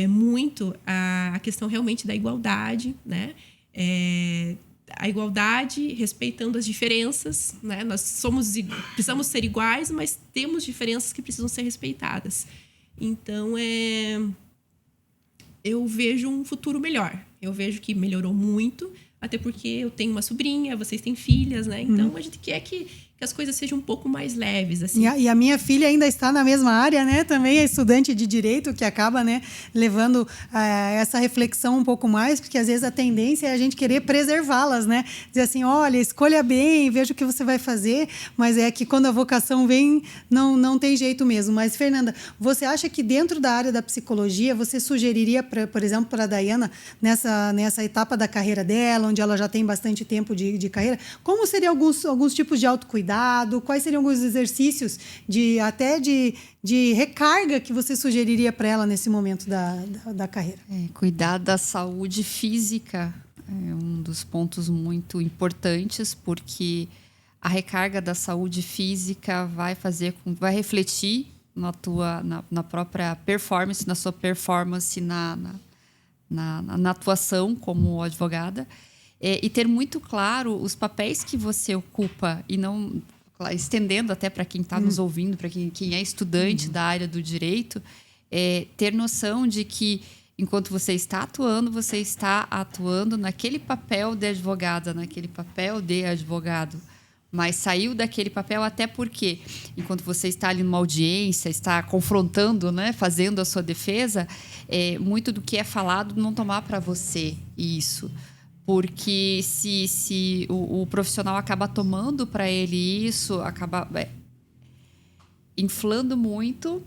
S3: muito a questão realmente da igualdade, né? A igualdade, respeitando as diferenças, né? Nós precisamos ser iguais, mas temos diferenças que precisam ser respeitadas. Então, eu vejo um futuro melhor. Eu vejo que melhorou muito, até porque eu tenho uma sobrinha, vocês têm filhas, né? Então, a gente quer que as coisas sejam um pouco mais leves, assim.
S1: E a minha filha ainda está na mesma área, né? Também é estudante de Direito, que acaba, né, levando essa reflexão um pouco mais, porque às vezes a tendência é a gente querer preservá-las, né? Dizer assim, olha, escolha bem, veja o que você vai fazer, mas é que quando a vocação vem, não tem jeito mesmo. Mas, Fernanda, você acha que dentro da área da psicologia, você sugeriria, por exemplo, para a Daiana, nessa etapa da carreira dela, onde ela já tem bastante tempo de carreira, como seriam alguns tipos de autocuidado cuidado? Quais seriam alguns exercícios de recarga que você sugeriria para ela nesse momento da carreira?
S2: Cuidar da saúde física é um dos pontos muito importantes, porque a recarga da saúde física vai refletir na própria performance, na sua performance na atuação como advogada, e ter muito claro os papéis que você ocupa, e não estendendo até para quem está nos ouvindo, para quem é estudante da área do direito, ter noção de que enquanto você está atuando naquele papel de advogada, naquele papel de advogado, mas saiu daquele papel até porque, enquanto você está ali numa audiência, está confrontando, né, fazendo a sua defesa, muito do que é falado não tomar para você isso. Porque se o profissional acaba tomando para ele isso, acaba inflando muito,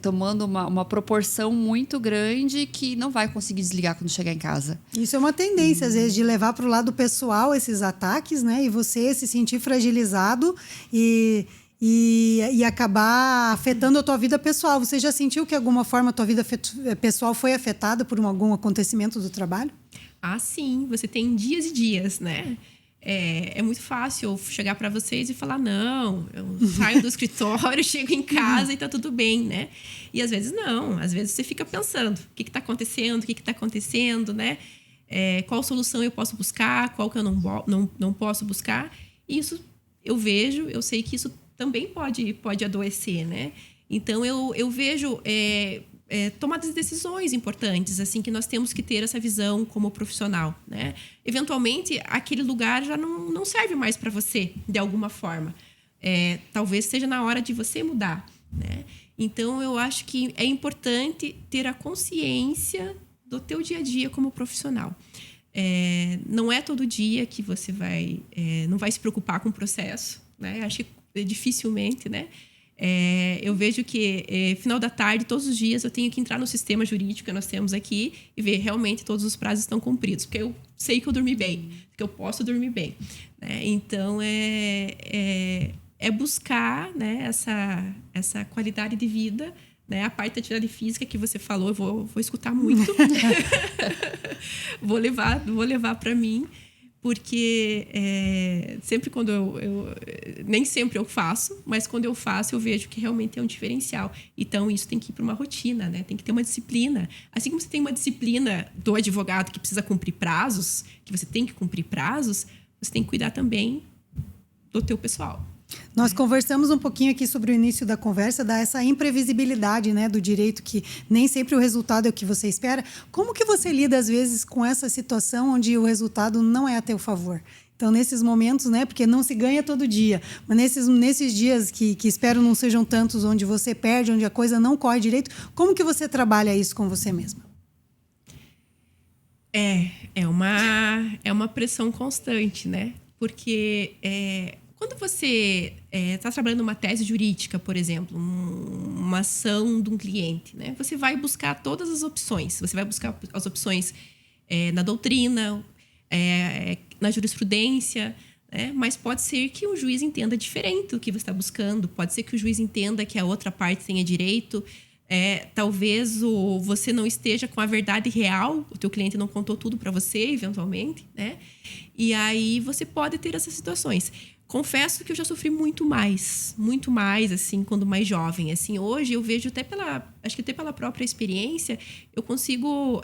S2: tomando uma proporção muito grande que não vai conseguir desligar quando chegar em casa.
S1: Isso é uma tendência, às vezes, de levar para o lado pessoal esses ataques, né? E você se sentir fragilizado e acabar afetando a tua vida pessoal. Você já sentiu que, de alguma forma, a tua vida pessoal foi afetada por algum acontecimento do trabalho?
S3: Ah, sim. Você tem dias e dias, né? É muito fácil eu chegar para vocês e falar, não, eu saio do escritório, chego em casa e tá tudo bem, né? E às vezes não. Às vezes você fica pensando, o que tá acontecendo? O que tá acontecendo, né? Qual solução eu posso buscar? Qual que eu não posso buscar? E isso eu sei que isso também pode adoecer, né? Então, eu vejo tomadas de decisões importantes, assim, que nós temos que ter essa visão como profissional, né? Eventualmente, aquele lugar já não serve mais para você, de alguma forma. Talvez seja na hora de você mudar, né? Então, eu acho que é importante ter a consciência do teu dia a dia como profissional. Não é todo dia que você não vai se preocupar com o processo, né? Acho que dificilmente, né? Eu vejo que final da tarde, todos os dias, eu tenho que entrar no sistema jurídico que nós temos aqui e ver realmente todos os prazos estão cumpridos, porque eu sei que eu dormi bem, que eu posso dormir bem, né? Então, buscar, né, essa qualidade de vida, né? A parte da atividade física que você falou, eu vou escutar muito. vou levar para mim. Porque sempre quando nem sempre eu faço, mas quando eu faço eu vejo que realmente é um diferencial. Então isso tem que ir para uma rotina, né? Tem que ter uma disciplina. Assim como você tem uma disciplina do advogado que precisa cumprir prazos, que você tem que cumprir prazos, você tem que cuidar também do teu pessoal.
S1: Nós conversamos um pouquinho aqui sobre o início da conversa, essa imprevisibilidade, né, do direito, que nem sempre o resultado é o que você espera. Como que você lida, às vezes, com essa situação onde o resultado não é a teu favor? Então, nesses momentos, né, porque não se ganha todo dia, mas nesses dias que espero não sejam tantos, onde você perde, onde a coisa não corre direito, como que você trabalha isso com você mesma?
S3: É uma pressão constante, né? Porque quando você está trabalhando uma tese jurídica, por exemplo, uma ação de um cliente, né? Você vai buscar todas as opções. Você vai buscar as opções na doutrina, na jurisprudência, né? Mas pode ser que o juiz entenda diferente o que você está buscando. Pode ser que o juiz entenda que a outra parte tenha direito. Talvez você não esteja com a verdade real, o teu cliente não contou tudo para você, eventualmente, né? E aí você pode ter essas situações. Confesso que eu já sofri muito mais, assim, quando mais jovem. Assim, hoje eu vejo acho que até pela própria experiência, eu consigo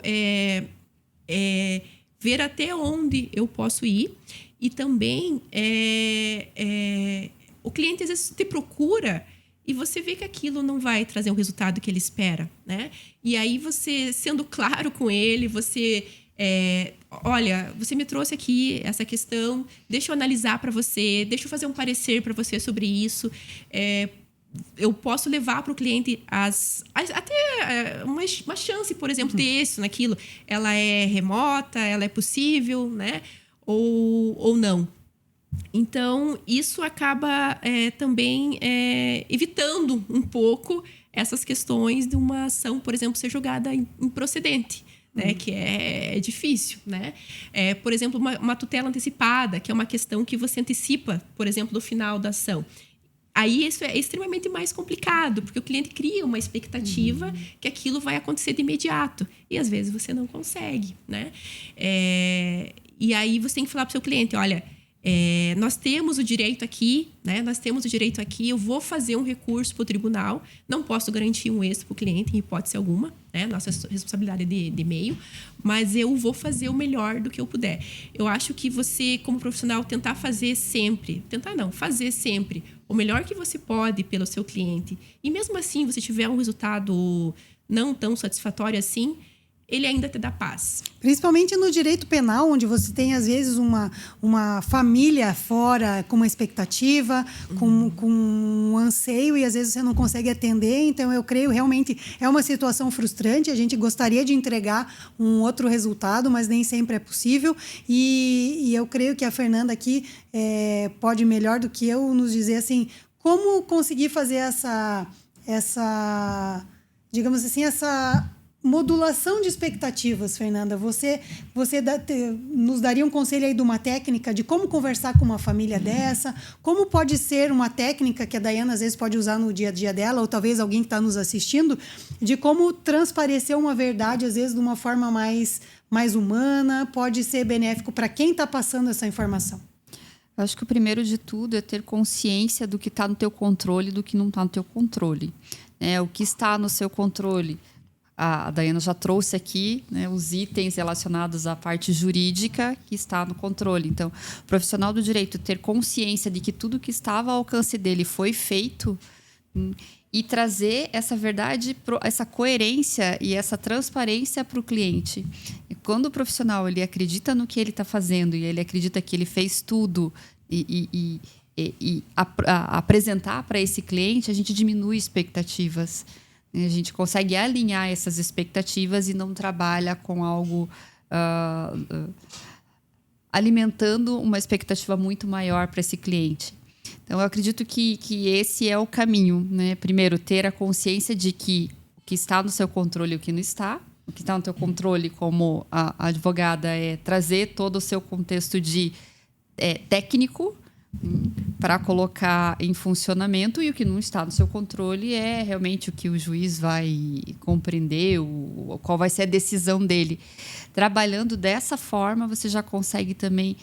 S3: ver até onde eu posso ir. E também o cliente às vezes te procura e você vê que aquilo não vai trazer o resultado que ele espera, né? E aí você, sendo claro com ele, você... olha, você me trouxe aqui essa questão, deixa eu analisar para você, deixa eu fazer um parecer para você sobre isso. Eu posso levar para o cliente até uma chance, por exemplo, ter isso, naquilo. Ela é remota, ela é possível, né? Ou não. Então, isso acaba também evitando um pouco essas questões de uma ação, por exemplo, ser julgada improcedente, né? Que é difícil, né? Por exemplo, uma tutela antecipada, que é uma questão que você antecipa, por exemplo, do final da ação. Aí isso é extremamente mais complicado, porque o cliente cria uma expectativa que aquilo vai acontecer de imediato. E às vezes você não consegue, né? E aí você tem que falar para o seu cliente, olha, nós temos o direito aqui, né? Nós temos o direito aqui, eu vou fazer um recurso para o tribunal, não posso garantir um êxito para o cliente, em hipótese alguma, né? Nossa responsabilidade de meio, mas eu vou fazer o melhor do que eu puder. Eu acho que você, como profissional, fazer sempre o melhor que você pode pelo seu cliente. E mesmo assim, você tiver um resultado não tão satisfatório assim, ele ainda te dá paz.
S1: Principalmente no direito penal, onde você tem, às vezes, uma família fora com uma expectativa, com um anseio, e às vezes você não consegue atender. Então, eu creio, realmente, é uma situação frustrante. A gente gostaria de entregar um outro resultado, mas nem sempre é possível. E eu creio que a Fernanda aqui pode, melhor do que eu, nos dizer assim, como conseguir fazer essa digamos assim, essa modulação de expectativas, Fernanda. Você nos daria um conselho aí de uma técnica de como conversar com uma família dessa? Como pode ser uma técnica que a Daiana às vezes pode usar no dia a dia dela, ou talvez alguém que está nos assistindo, de como transparecer uma verdade, às vezes, de uma forma mais humana, pode ser benéfico para quem está passando essa informação?
S2: Eu acho que o primeiro de tudo é ter consciência do que está no teu controle e do que não está no teu controle. O que está no seu controle, a Daiana já trouxe aqui, né, os itens relacionados à parte jurídica que está no controle. Então, o profissional do direito ter consciência de que tudo que estava ao alcance dele foi feito e trazer essa verdade, essa coerência e essa transparência para o cliente. E quando o profissional ele acredita no que ele está fazendo e ele acredita que ele fez tudo e apresentar para esse cliente, a gente diminui expectativas. A gente consegue alinhar essas expectativas e não trabalha com algo alimentando uma expectativa muito maior para esse cliente. Então, eu acredito que esse é o caminho, né? Primeiro, ter a consciência de que o que está no seu controle e o que não está. O que está no seu controle, como a advogada, é trazer todo o seu contexto de técnico para colocar em funcionamento, e o que não está no seu controle é realmente o que o juiz vai compreender, qual vai ser a decisão dele. Trabalhando dessa forma, você já consegue também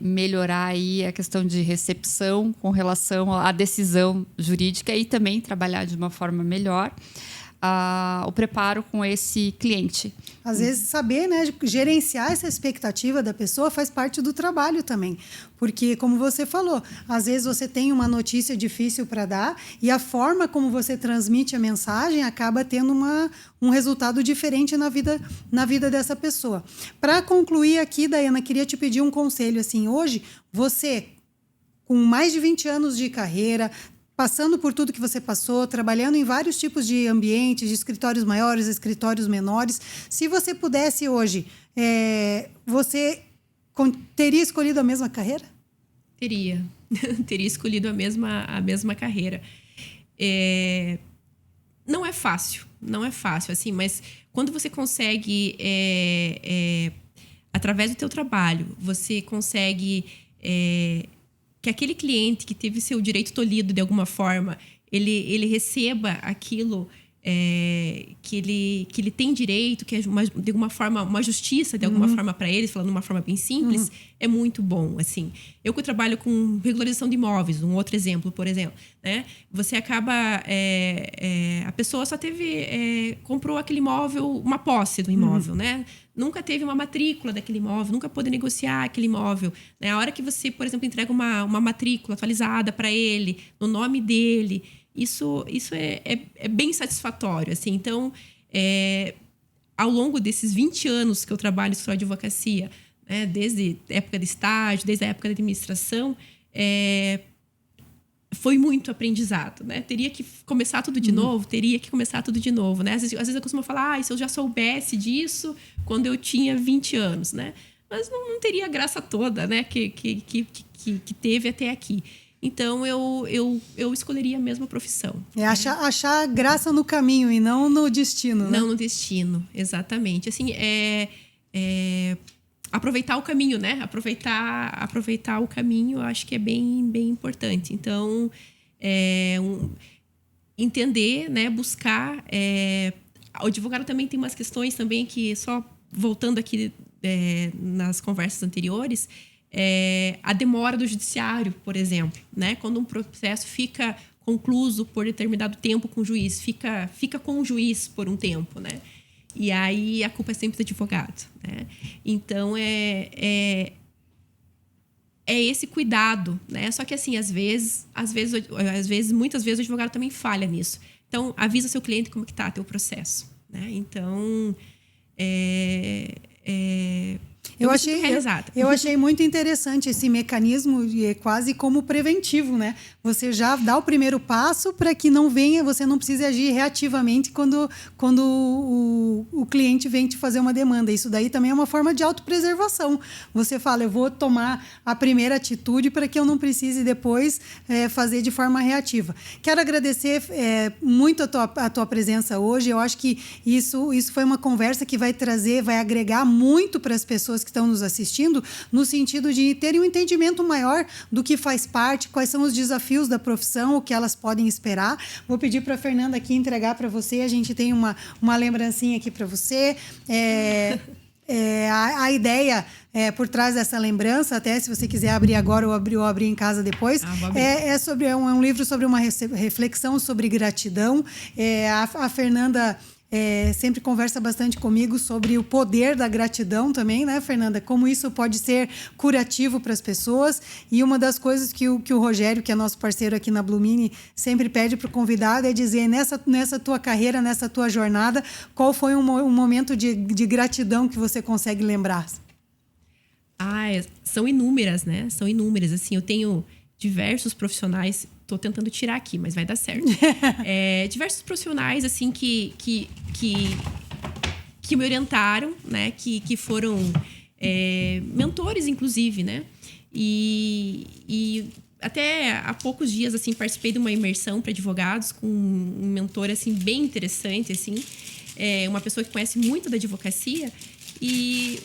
S2: melhorar aí a questão de recepção com relação à decisão jurídica e também trabalhar de uma forma melhor o preparo com esse cliente.
S1: Às vezes, saber, né, gerenciar essa expectativa da pessoa faz parte do trabalho também. Porque, como você falou, às vezes você tem uma notícia difícil para dar e a forma como você transmite a mensagem acaba tendo um resultado diferente na vida dessa pessoa. Para concluir aqui, Daiana, queria te pedir um conselho. Assim, hoje, você, com mais de 20 anos de carreira, passando por tudo que você passou, trabalhando em vários tipos de ambientes, de escritórios maiores, escritórios menores. Se você pudesse hoje, você teria escolhido a mesma carreira?
S3: Teria. Teria escolhido a mesma carreira. Não é fácil, assim, mas quando você consegue, através do teu trabalho, você consegue... que aquele cliente que teve seu direito tolhido de alguma forma, ele receba aquilo que ele tem direito, que é de alguma forma uma justiça de alguma forma para ele, falando de uma forma bem simples, é muito bom. Assim, eu que trabalho com regularização de imóveis, um outro exemplo, por exemplo, né? Você acaba a pessoa só comprou aquele imóvel, uma posse do imóvel, né? Nunca teve uma matrícula daquele imóvel, nunca pôde negociar aquele imóvel. Né? A hora que você, por exemplo, entrega uma matrícula atualizada para ele, no nome dele, isso é bem satisfatório. Assim. Então, ao longo desses 20 anos que eu trabalho em advocacia, né, desde a época de estágio, desde a época da administração, foi muito aprendizado, né? Teria que começar tudo de novo, né? Às vezes eu costumo falar, se eu já soubesse disso quando eu tinha 20 anos, né? Mas não teria a graça toda, né? Que teve até aqui. Então, eu escolheria a mesma profissão.
S1: Achar graça no caminho e não no destino, né?
S3: Não no destino, exatamente. Assim, aproveitar o caminho, né? Aproveitar o caminho, eu acho que é bem, bem importante. Então, entender, né? Buscar. O advogado também tem umas questões também que, só voltando aqui nas conversas anteriores, a demora do judiciário, por exemplo, né? Quando um processo fica concluso por determinado tempo com o juiz, fica com o juiz por um tempo, né? E aí a culpa é sempre do advogado, né? Então é esse cuidado, né? Só que assim, muitas vezes o advogado também falha nisso. Então avisa seu cliente como que tá teu processo, né? Então
S1: eu achei muito interessante esse mecanismo, quase como preventivo, né? Você já dá o primeiro passo para que você não precise agir reativamente quando o cliente vem te fazer uma demanda. Isso daí também é uma forma de autopreservação. Você fala, eu vou tomar a primeira atitude para que eu não precise depois fazer de forma reativa. Quero agradecer muito a tua presença hoje. Eu acho que isso foi uma conversa que vai agregar muito para as pessoas que estão nos assistindo, no sentido de terem um entendimento maior do que faz parte, quais são os desafios da profissão, o que elas podem esperar. Vou pedir para a Fernanda aqui entregar para você. A gente tem uma lembrancinha aqui para você. A ideia por trás dessa lembrança, até se você quiser abrir agora ou abrir em casa depois, é um livro sobre uma reflexão sobre gratidão. A Fernanda sempre conversa bastante comigo sobre o poder da gratidão também, né, Fernanda? Como isso pode ser curativo para as pessoas. E uma das coisas que o Rogério, que é nosso parceiro aqui na Blumini, sempre pede para o convidado é dizer, nessa tua carreira, nessa tua jornada, qual foi um momento de gratidão que você consegue lembrar?
S3: São inúmeras, né? São inúmeras. Assim, eu tenho diversos profissionais... Estou tentando tirar aqui, mas vai dar certo. Diversos profissionais assim que me orientaram, né? Que foram mentores, inclusive, né? E até há poucos dias assim participei de uma imersão para advogados com um mentor assim bem interessante, assim, uma pessoa que conhece muito da advocacia. E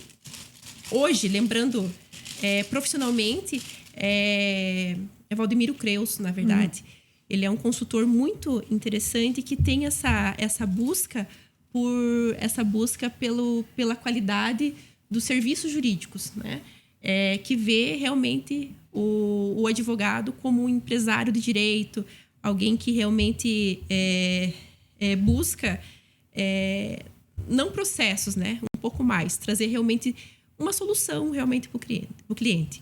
S3: hoje, lembrando profissionalmente, é Valdemiro Creus, na verdade. Ele é um consultor muito interessante que tem essa busca pela qualidade dos serviços jurídicos, né? Que vê realmente o advogado como um empresário de direito, alguém que realmente busca não processos, né? Um pouco mais, trazer realmente uma solução realmente para o cliente.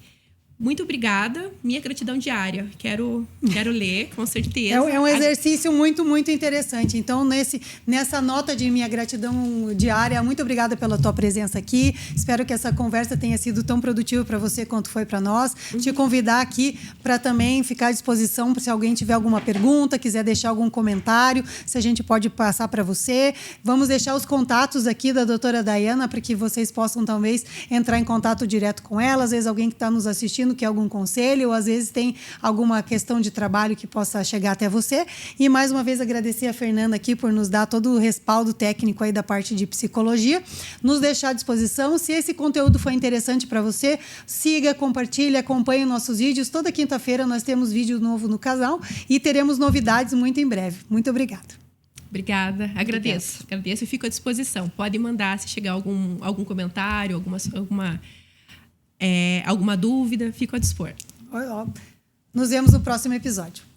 S3: Muito obrigada. Minha gratidão diária. Quero ler, com certeza.
S1: É um exercício muito, muito interessante. Então, nessa nota de minha gratidão diária, muito obrigada pela tua presença aqui. Espero que essa conversa tenha sido tão produtiva para você quanto foi para nós. Te convidar aqui para também ficar à disposição se alguém tiver alguma pergunta, quiser deixar algum comentário, se a gente pode passar para você. Vamos deixar os contatos aqui da doutora Dayana para que vocês possam, talvez, entrar em contato direto com ela. Às vezes, alguém que está nos assistindo quer algum conselho, ou às vezes tem alguma questão de trabalho que possa chegar até você. E mais uma vez agradecer a Fernanda aqui por nos dar todo o respaldo técnico aí da parte de psicologia, nos deixar à disposição. Se esse conteúdo foi interessante para você, siga, compartilhe, acompanhe nossos vídeos. Toda quinta-feira nós temos vídeo novo no canal e teremos novidades muito em breve. Muito obrigada.
S3: Obrigada. Agradeço e fico à disposição. Pode mandar se chegar algum comentário, alguma dúvida, fico a dispor.
S1: Nos vemos no próximo episódio.